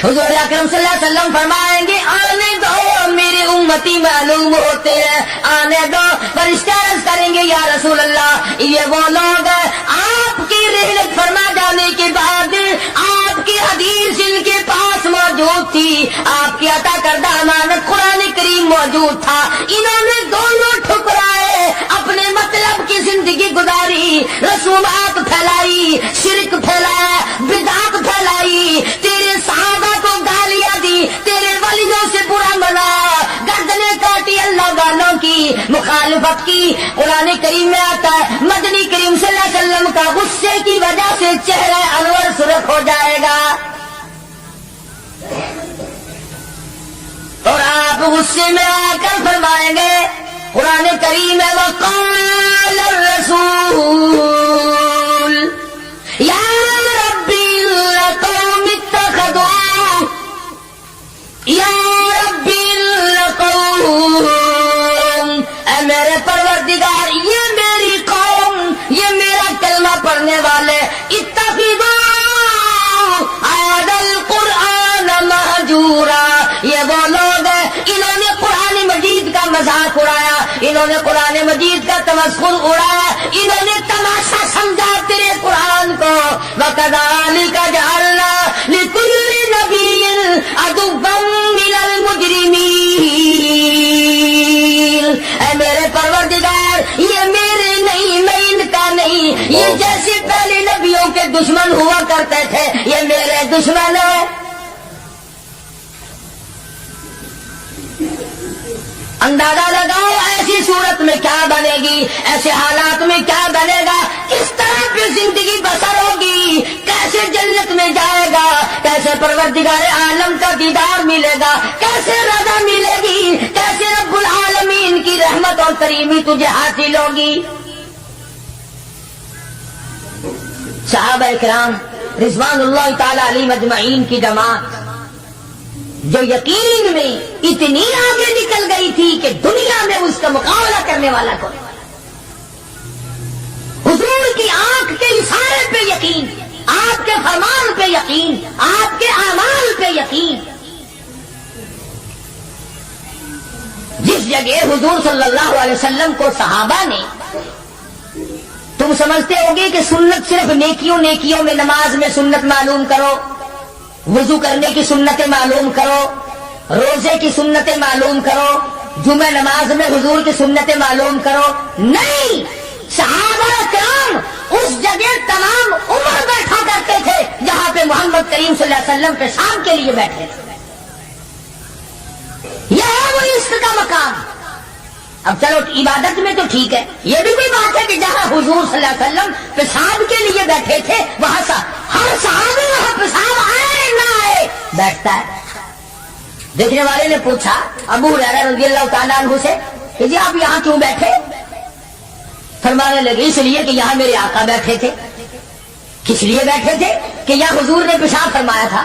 حضور اکرم صلی اللہ علیہ وسلم فرمائیں گے آنے دو میرے امتی معلوم ہوتے ہیں، آنے دو. فرشتے عرض کریں گے یا رسول اللہ یہ وہ لوگ آپ کی رحلت فرما جانے کے بعد آپ کی حدیث ان کے پاس موجود تھی، آپ کی عطا کردہ امانت قرآن کریم موجود تھا، انہوں نے دونوں ٹھکرائے، اپنے مطلب کی زندگی گزاری، رسومات پھیلائی، شرک پھیلایا، بدعت پھیلائی، تیرے صحابہ کو گالیاں دی، تیرے ولیوں سے برا منا، گردنیں کاٹی، اللہ والوں کی مخالفت کی. قرآن کریم میں آتا ہے مدنی کریم صلی اللہ علیہ وسلم کا غصے کی وجہ سے چہرہ انور سرخ ہو جائے گا، اور آپ غصے میں آ کر فرمائیں گے، قرآن کریم میں وقال الرسول یا ربی قوم اتخذوا मजाक उड़ाया, इन्होंने कुरान मजीद का तमस्खुर उड़ाया, इन्होंने तमाशा समझा तेरे कुरान को। वकज़ालिका जअलना लिकुल्ली नबिय्यिन अदुव्वन मिनल मुजरिमीन। ऐ मेरे परवरदिगार, ये मेरे नहीं, मैं इनका नहीं, ये जैसे पहले नबियों के दुश्मन हुआ करते थे, ये मेरे दुश्मन है। अंदाजा लगाओ ऐसी सूरत में क्या बनेगी, ऐसे हालात में क्या बनेगा, किस तरह की जिंदगी बसर होगी, कैसे जन्नत में जाएगा, कैसे परवरदिगार आलम का दीदार मिलेगा, कैसे रज़ा मिलेगी, कैसे रब्बुल आलमीन की रहमत और करीमी तुझे हासिल होगी। सहाबा इकराम रिज़वानुल्लाह ताला अलैहिम अजमईन की जमात जो यकीन में इतनी आगे निकल गई थी कि दुनिया में उसका मुकाबला करने वाला कोई। हुजूर की आंख के इशारे पे यकीन, आपके फरमान पे यकीन, आपके अमाल पे यकीन। जिस जगह हुजूर सल्लल्लाहु अलैहि वसल्लम को सहाबा ने, तुम समझते होगे कि सुन्नत सिर्फ नेकियों नेकियों में, नमाज में सुन्नत मालूम करो, वुजू करने की सुन्नतें मालूम करो, रोजे की सुन्नतें मालूम करो, जुमे नमाज में हुजूर की सुन्नतें मालूम करो। नहीं, सहाबा किराम उस जगह तमाम उम्र बैठा करते थे जहां पे मोहम्मद करीम सल्लल्लाहु अलैहि वसल्लम पेशाब के लिए बैठे थे। यह है वो इश्क का मकाम। अब चलो इबादत में तो ठीक है, ये भी कोई बात है कि जहां हुजूर सल्लल्लाहु अलैहि वसल्लम पेशाब के लिए बैठे थे वहां हर सहाबी वहां पेशाब आए ना आए बैठता है। देखने वाले ने पूछा अबू हुरैरा रज़ियल्लाहु ताला अन्हु से कि जी आप यहाँ क्यों बैठे? फरमाने लगे इसलिए कि यहाँ मेरे आका बैठे थे। किस लिए बैठे थे? कि यहाँ हुजूर ने पेशाब फरमाया था।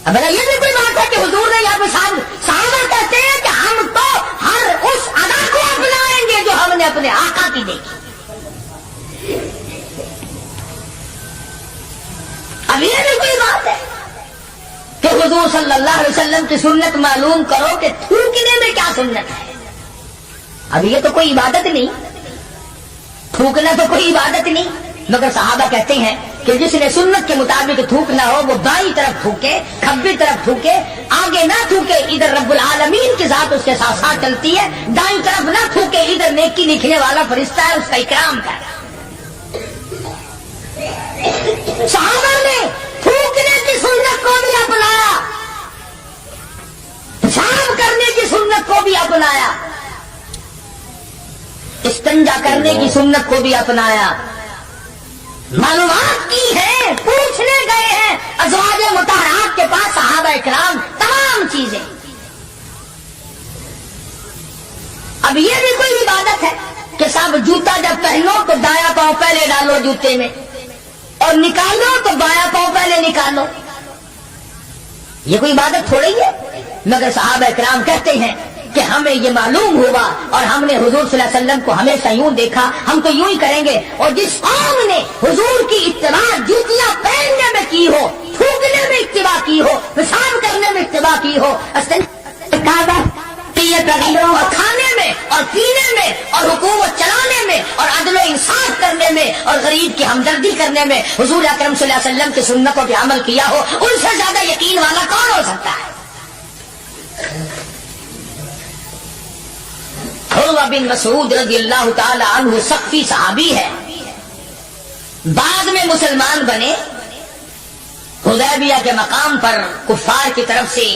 अब ये भी कोई बात है कि हुजूर ने यहाँ पेशाब, सहाबा कहते हैं कि हम तो हर उस अदा को अपनाएंगे जो हमने अपने आका की देखी। अब ये भी कोई बात है कि हुजूर सल्लल्लाहु अलैहि वसल्लम की सुन्नत मालूम करो कि थूकने में क्या सुन्नत है। अब ये तो कोई इबादत नहीं, थूकना तो कोई इबादत नहीं, मगर सहाबा कहते हैं कि जिसने सुन्नत के मुताबिक थूकना हो वो दाईं तरफ थूके, खब्बी तरफ थूके, आगे ना थूके, इधर रब्बुल आलमीन की जात उसके साथ साथ चलती है, दाईं तरफ ना थूके, इधर नेकी लिखने वाला फरिश्ता है उसका इकराम कर। सहाबा ने थूकने की सुन्नत को भी अपनाया, पेशाब करने की सुन्नत को भी अपनाया, इस्तिंजा करने की सुन्नत को भी अपनाया, मालूमात की है, पूछने गए हैं अज़वाजे मुतहरात के पास सहाबा इकराम तमाम चीजें। अब ये भी कोई इबादत है कि साहब जूता जब पहनो तो दाया पांव पहले डालो जूते में और निकालो तो बाया पांव पहले निकालो। ये कोई इबादत थोड़ी है, मगर सहाबा इकराम कहते हैं कि हमें ये मालूम हुआ और हमने हुजूर सल्लल्लाहु अलैहि वसल्लम को हमेशा यूं देखा, हम तो यूं ही करेंगे। और जिस कौम ने हुजूर की इत्तिबा जूतियां पहनने में की हो, थूकने में इत्तिबा की हो, पेशाब करने में इत्तिबा की हो, और खाने में और पीने में और हुकूमत चलाने में और अदल इंसाफ करने में और गरीब की हमदर्दी करने में हुजूर अकरम सल्लल्लाहु अलैहि वसल्लम की सुन्नतों पे अमल किया हो, उनसे ज्यादा यकीन वाला कौन हो सकता है? उर्वा बिन मसूद रज़ियल्लाहु ताला अन्हु सख्फी सहाबी है, बाद में मुसलमान बने, हुदैबिया के मकाम पर कुफार की तरफ से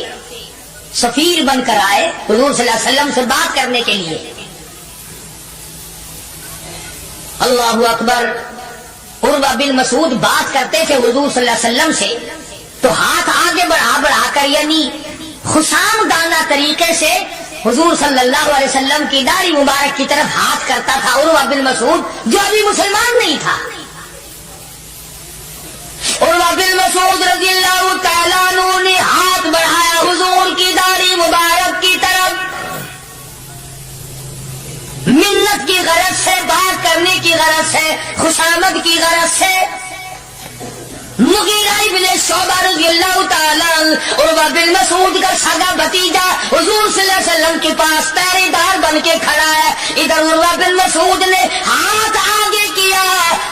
सफीर बनकर आए हुजूर सल्लल्लाहु अलैहि वसल्लम से बात करने के लिए। अल्लाहु अकबर। उर्वा बिन मसूद बात करते थे हुजूर सल्लल्लाहु अलैहि वसल्लम से तो हाथ आगे बढ़ा बढ़ाकर यानी खुशाम दाना तरीके से हुजूर सल्लल्लाहु अलैहि वसल्लम की दाढ़ी मुबारक की तरफ हाथ करता था उर्वा बिन मसूद, जो अभी मुसलमान नहीं था। उर्वा बिन मसूद रज़ियल्लाहु ताला अन्हु ने हाथ बढ़ाया हुजूर की दाढ़ी मुबारक की तरफ, मिन्नत की गरज से, बात करने की गरज से, खुशामद की गरज से। मुगीरा इब्ने शोबा रज़ियल्लाहु ताला उर्वा बिन मसूद का सगा भतीजा हुजूर सल्लल्लाहु अलैहि वसल्लम के पास पहरेदार बन के खड़ा है। इधर उर्वा बिन मसूद ने हाथ आगे किया,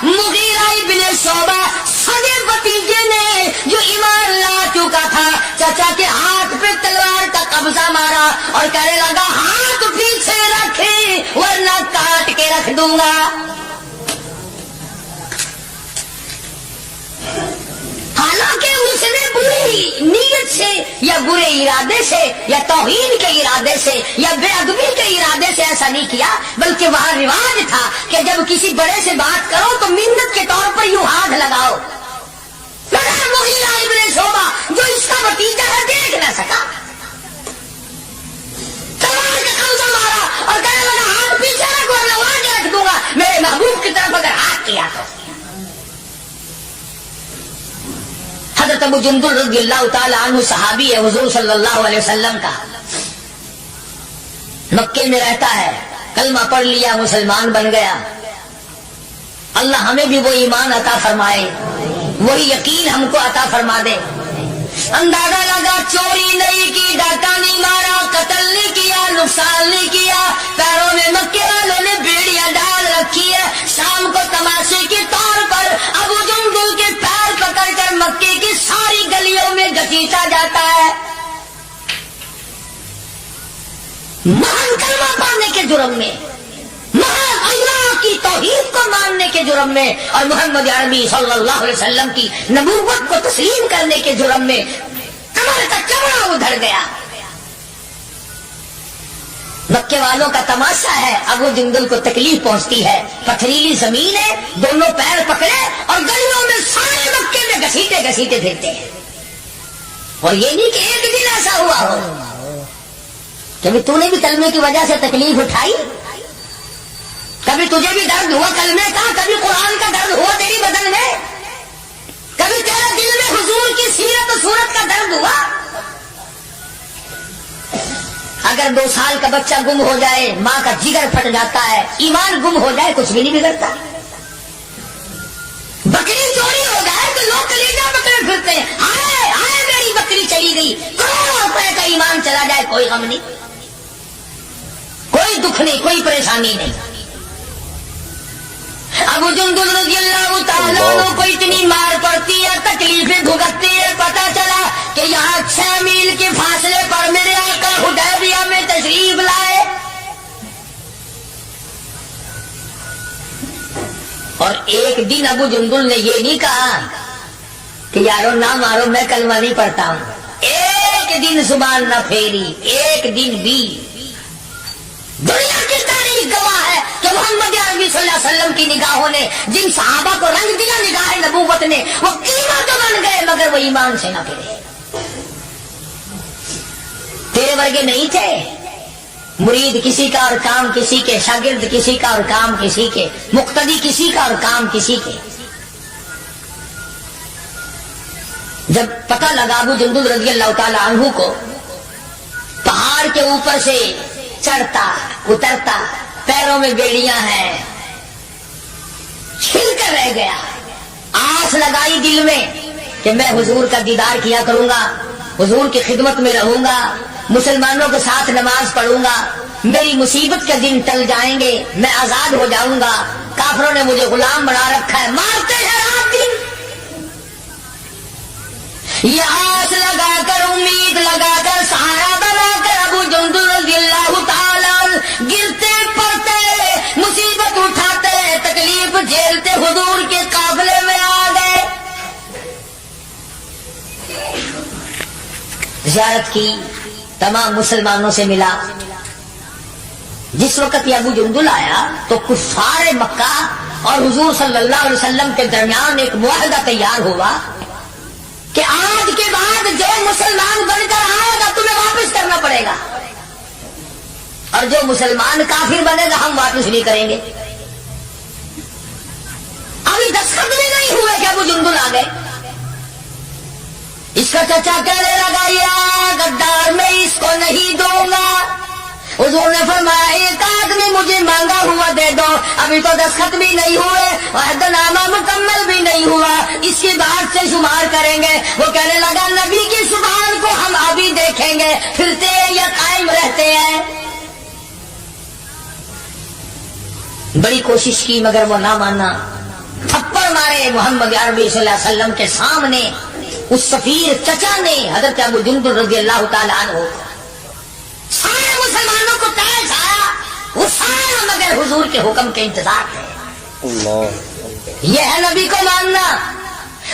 मुगीरा इब्ने शोबा सगे भतीजे ने जो ईमान ला चुका था चाचा के हाथ पे तलवार का कब्जा मारा और कहने लगा हाथ पीछे रखे वरना काट के रख दूंगा। हालांकि उसने बुरी नीयत से या बुरे इरादे से या तौहीन के इरादे से या बेअदबी के इरादे से ऐसा नहीं किया, बल्कि वहां रिवाज था कि जब किसी बड़े से बात करो तो मिन्नत के तौर पर यूं हाथ लगाओ। मुगीरा इब्ने शोबा जो इसका भतीजा है देख न सका, तलवार का कब्जा मारा और कहने लगा हाथ पीछे रख वरना वहां के रख दूंगा। मेरे महबूब की तरफ अगर हाथ किया तो हज़रत अबू जुंदुल रज़ियल्लाहु ताला अन्हु सहाबी है हुजूर सल्लल्लाहु अलैहि वसल्लम का, मक्के में रहता है, कलमा पढ़ लिया, मुसलमान बन गया। अल्लाह हमें भी वो ईमान अता फरमाए, वही यकीन हमको अता फरमा दे। अंदाजा लगा चोरी नहीं की, डाका नहीं मारा, कत्ल नहीं किया, नुकसान नहीं किया, पैरों में मक्के वालों ने बेड़ियां डाल रखी है। शाम को तमाशे के तौर पर अबू जुंदुल के पैर पकड़कर मक्के की सारी गलियों में घसीटा जाता है, महान कलमा पढ़ने के जुर्म में, महान अल्लाह की तौहीद को मानने के जुर्म में और मोहम्मद अरबी सल्लल्लाहु अलैहि वसल्लम की नबूवत को तस्लीम करने के जुर्म में कमर का चमड़ा उधड़ गया। मक्के वालों का तमाशा है, अबू जुंदुल को तकलीफ पहुंचती है, पथरीली जमीन है, दोनों पैर पकड़े और गलियों में सारे मक्के में घसीटे घसीटे फिरते हैं। और ये नहीं कि एक दिन ऐसा हुआ हो, कभी तूने भी कलमे की वजह से तकलीफ उठाई, कभी तुझे भी दर्द हुआ कलमे का, कभी कुरान का दर्द हुआ तेरी बदन में, कभी तेरे दिल में हुजूर की सीरत और सूरत का दर्द हुआ। अगर 2 साल का बच्चा गुम हो जाए, माँ का जिगर फट जाता है, ईमान गुम हो जाए कुछ भी नहीं बिगड़ता। बकरी चोरी हो जाए तो लोग कलेजा पकड़े फिरते हैं, हाय हाय मेरी बकरी चली गई, करोड़ों रुपए का ईमान चला जाए कोई गम नहीं, कोई दुख नहीं, कोई परेशानी नहीं। अबू जुंदुल रज़ियल्लाहु ताला अन्हु को इतनी मार पड़ती है, तकलीफें भुगतती है, पता चला कि यहाँ 6 मील के फासले पर मेरे आका हुदैबिया में तशरीफ लाए और एक दिन अबू जुंदुल ने ये नहीं कहा कि यारो ना मारो मैं कलमा नहीं पढ़ता हूं, एक दिन जुबान न फेरी, एक दिन भी। दुनिया की तारीख गवाह है कि मोहम्मद अरबी सल्लल्लाहु अलैहि वसल्लम की निगाहों ने जिन सहाबा को रंग दिया निगाह नबूवत ने, वो कीमत तो बन गए मगर वो ईमान से न फिरे। तेरे वर्गे नहीं थे, मुरीद किसी का और काम किसी के, शागिर्द किसी का और काम किसी के, मुक्तदी किसी का और काम किसी के। जब पता लगा अबू जुंदुल रज़ियल्लाहु ताला अन्हु को पहाड़ के ऊपर से चढ़ता उतरता, पैरों में बेड़ियां हैं, छिलकर रह गया। आस लगाई दिल में कि मैं हुजूर का दीदार किया करूंगा, हुजूर की खिदमत में रहूंगा, मुसलमानों के साथ नमाज पढ़ूंगा, मेरी मुसीबत के दिन टल जाएंगे, मैं आजाद हो जाऊंगा। काफिरों ने मुझे गुलाम बना रखा है, मारते हैं रात दिन। ये आस लगाकर, उम्मीद लगाकर, सहारा बनाकर अबू जुंदुल रज़ियल्लाहु ताला गिरते पड़ते, मुसीबत उठाते, तकलीफ झेलते हुजूर के काफिले में आ गए। ज़ियारत की, तमाम मुसलमानों से मिला। जिस वक्त ये अबू जुंदुल आया तो कुफ़ार मक्का और हुजूर सल्लल्लाहु अलैहि वसल्लम के दरमियान एक मुआहदा तैयार हुआ कि आज के बाद जो मुसलमान बनकर आएगा तुम्हें वापस करना पड़ेगा, और जो मुसलमान काफिर बनेगा हम वापस नहीं करेंगे। अभी दस्तखत भी नहीं हुए कि अबू जुंदुल आ गए। इसका चचा कहने लगा या गद्दार मैं इसको नहीं दूंगा। हुजूर ने फरमाया एक आदमी मुझे मांगा हुआ दे दो, अभी तो दस्तखत भी नहीं हुए, अहदनामा मुकम्मल भी नहीं हुआ, इस کس کی بات سے شمار کریں گے؟ وہ کہنے لگا نبی کی زبان کو ہم ابھی دیکھیں گے، پھرتے ہیں یا قائم رہتے ہیں۔ بڑی کوشش کی مگر وہ نہ مانا، تھپڑ مارے محمد عربی صلی اللہ علیہ وسلم کے سامنے۔ اس سفیر چچا نے حضرت ابو جندل رضی اللہ تعالیٰ عنہ سارے مسلمانوں کو تاج آیا، وہ سارا مگر حضور کے حکم کے انتظار ہے۔ یہ ہے نبی کو ماننا۔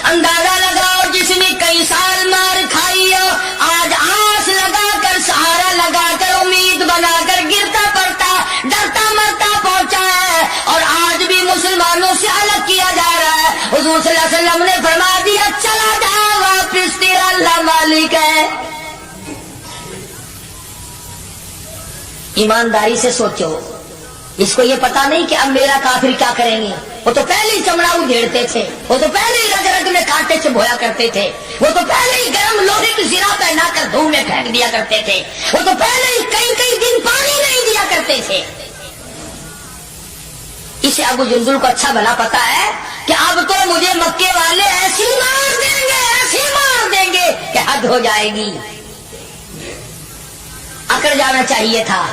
اندازہ لگاؤ جس نے کئی سال مار کھائی ہو، آج آس لگا کر، سہارا لگا کر، امید بنا کر گرتا پڑتا ڈرتا مرتا پہنچا ہے، اور آج بھی مسلمانوں سے الگ کیا جا رہا ہے۔ حضور صلی اللہ علیہ وسلم نے فرما دیا چلا جا واپس، تیرا اللہ مالک ہے۔ ایمانداری سے سوچو، اس کو یہ پتا نہیں کہ اب میرا کافر کیا کریں گے۔ وہ تو پہلے ہی چمڑا ادھیڑتے تھے، وہ تو پہلے ہی رگ رگ میں کانٹے چبھویا کرتے تھے، وہ تو پہلے ہی گرم لوہے کی زرہ پہنا کر دھوم میں پھینک دیا کرتے تھے، وہ تو پہلے ہی کئی کئی دن پانی نہیں دیا کرتے تھے۔ اسے ابو جندل کو اچھا بھلا پتا ہے کہ اب تو مجھے مکے والے ایسی مار دیں گے کہ حد ہو جائے گی۔ اکڑ جانا چاہیے تھا۔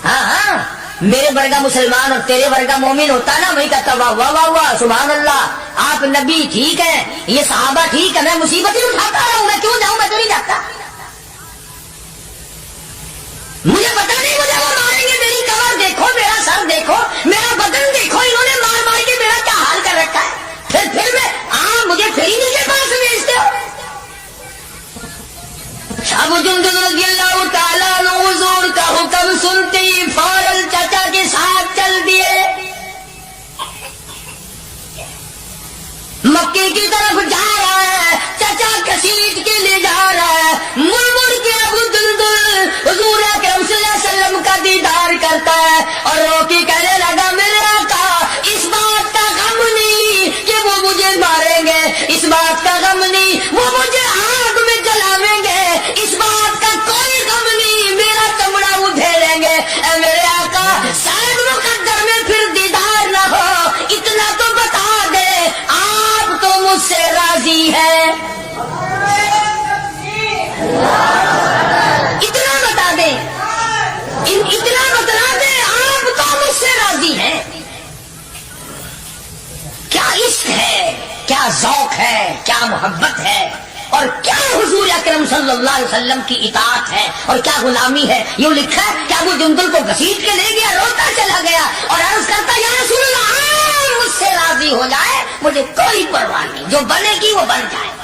ہاں میرے ورگا مسلمان اور تیرے ورگا مومن ہوتا نا، وہی کہتا واہ واہ واہ واہ سبحان اللہ، آپ نبی ٹھیک ہے، یہ صحابہ ٹھیک ہے، میں مصیبتیں اٹھاتا رہا ہوں، میں کیوں جاؤں، میں تو نہیں جاتا۔ مجھے پتا نہیں مجھے وہ ماریں گے، میری کمر دیکھو، میرا سر دیکھو، میرا بدن دیکھو، انہوں نے مار مار کے میرا کیا حال کر رکھا ہے۔ پھر میں مجھے پھر ہی نہیں کے پاس بھیجتے ہو۔ ابو جندل رضی اللہ تعالیٰ عنہ حضور کا حکم سنتے ہی فوراً چچا کے ساتھ چل دیے، مکے کی طرف جا رہا ہے، چچا کسیٹ کے لے جا رہا ہے، مڑ مڑ کے ابو جندل حضور اکرم صلی اللہ علیہ وسلم کا دیدار کرتا ہے اور رو کے کہنے لگا میرے آقا اس بات کا غم نہیں کہ وہ مجھے ماریں گے، اس بات کا غم نہیں وہ مجھے آگ میں جلاویں گے، اس بات کا کوئی غم نہیں میرا چمڑا ادھیڑیں گے۔ اے میرے آقا شاید مقدر میں پھر دیدار نہ ہو، اتنا تو بتا دے آپ تو مجھ سے راضی ہے، اتنا بتا دے، اتنا بتلا دے آپ تو مجھ سے راضی ہیں۔ کیا عشق ہے، کیا ذوق ہے، کیا محبت ہے، اور کیا حضور اکرم صلی اللہ علیہ وسلم کی اطاعت ہے اور کیا غلامی ہے۔ یوں لکھا ہے کہ ابو جندل کو گھسیٹ کے لے گیا، روتا چلا گیا اور عرض کرتا یا رسول اللہ مجھ سے راضی ہو جائے، مجھے کوئی پرواہ نہیں، جو بنے گی وہ بن جائے۔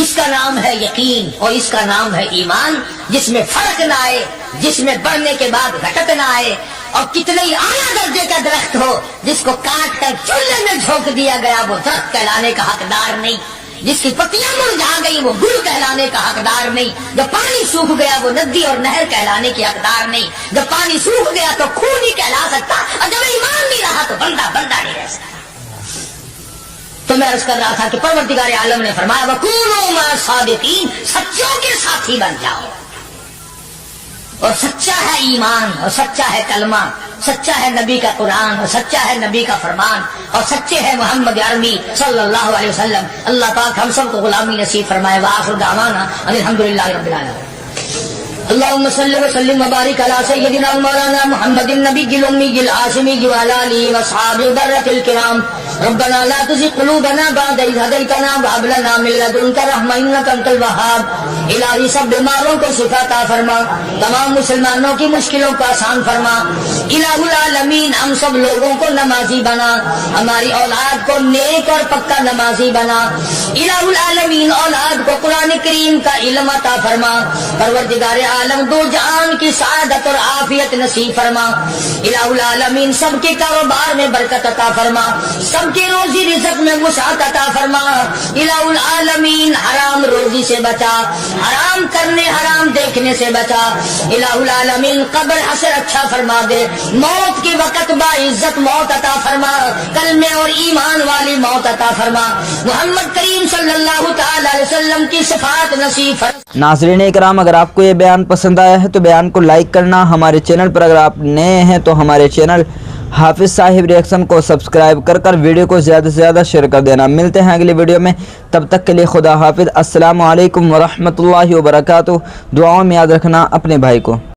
اس کا نام ہے یقین اور اس کا نام ہے ایمان، جس میں فرق نہ آئے، جس میں بڑھنے کے بعد گھٹت نہ آئے، اور کتنے ہی اعلیٰ درجے کا درخت ہو جس کو کاٹ کر چولہے میں جھونک دیا گیا وہ درخت کہلانے کا حقدار نہیں، جس کی پتیاں مرجھا گئی وہ گل کہلانے کا حقدار نہیں، جب پانی سوکھ گیا وہ ندی اور نہر کہلانے کی حقدار نہیں، جب پانی سوکھ گیا تو خون نہیں کہلا سکتا، اور جب ایمان نہیں رہا تو بندہ نہیں رہ سکتا۔ تو میں عرض کر رہا تھا کہ پروردگار عالم نے فرمایا وَكُونُوا مَعَ الصَّادِقِينَ، سچوں کے ساتھی بن جاؤ، اور سچا ہے ایمان اور سچا ہے کلمہ، سچا ہے نبی کا قرآن اور سچا ہے نبی کا فرمان، اور سچے ہے محمد عربی صلی اللہ علیہ وسلم۔ اللہ پاک ہم سب کو غلامی نصیب فرمائے۔ وآخر دعوانا الحمدللہ رب العالمین۔ اللهم صل وسلم وبارك على سيدنا مولانا محمد النبي الأمي العاصمي وعلى آله وأصحابه البررة الكرام۔ ربنا لا تزغ قلوبنا بعد إذ هديتنا وهب لنا من لدنك رحمة إنك أنت الوهاب۔ الہی سب بیماروں کو شفا عطا فرما، تمام مسلمانوں کی مشکلوں کو آسان فرما۔ الہ العالمین ہم سب لوگوں کو نمازی بنا، ہماری اولاد کو نیک اور پکا نمازی بنا۔ الہ العالمین اولاد کو قرآن کریم کا علم عطا فرما۔ پروردگار عالم دو جہان کی سعادت اور عافیت نصیب فرما۔ الہ العالمین سب کے کاروبار میں برکت عطا فرما، سب کے روزی رزق میں وسعت عطا فرما۔ الہ العالمین حرام روزی سے بچا، حرام کرنے حرام دیکھنے سے بچا۔ الہ العالمین قبر حشر اچھا فرما دے، موت کے وقت باعزت موت عطا فرما، کلمے اور ایمان والی موت عطا فرما۔ محمد کریم صلی اللہ تعالی علیہ وسلم کی شفاعت نصیب فرما۔ ناظرین اکرام، اگر آپ کو یہ بیان پسند آیا ہے تو بیان کو لائک کرنا، ہمارے چینل پر اگر آپ نئے ہیں تو ہمارے چینل हाफिज़ साहिब रिएक्शन को सब्सक्राइब कर वीडियो को ज़्यादा से ज़्यादा शेयर कर देना। मिलते हैं अगली वीडियो में, तब तक के लिए खुदा हाफिज़। अस्सलामु अलैकुम वरहमतुल्लाहि वबरकातुहू। दुआओं में याद रखना अपने भाई को।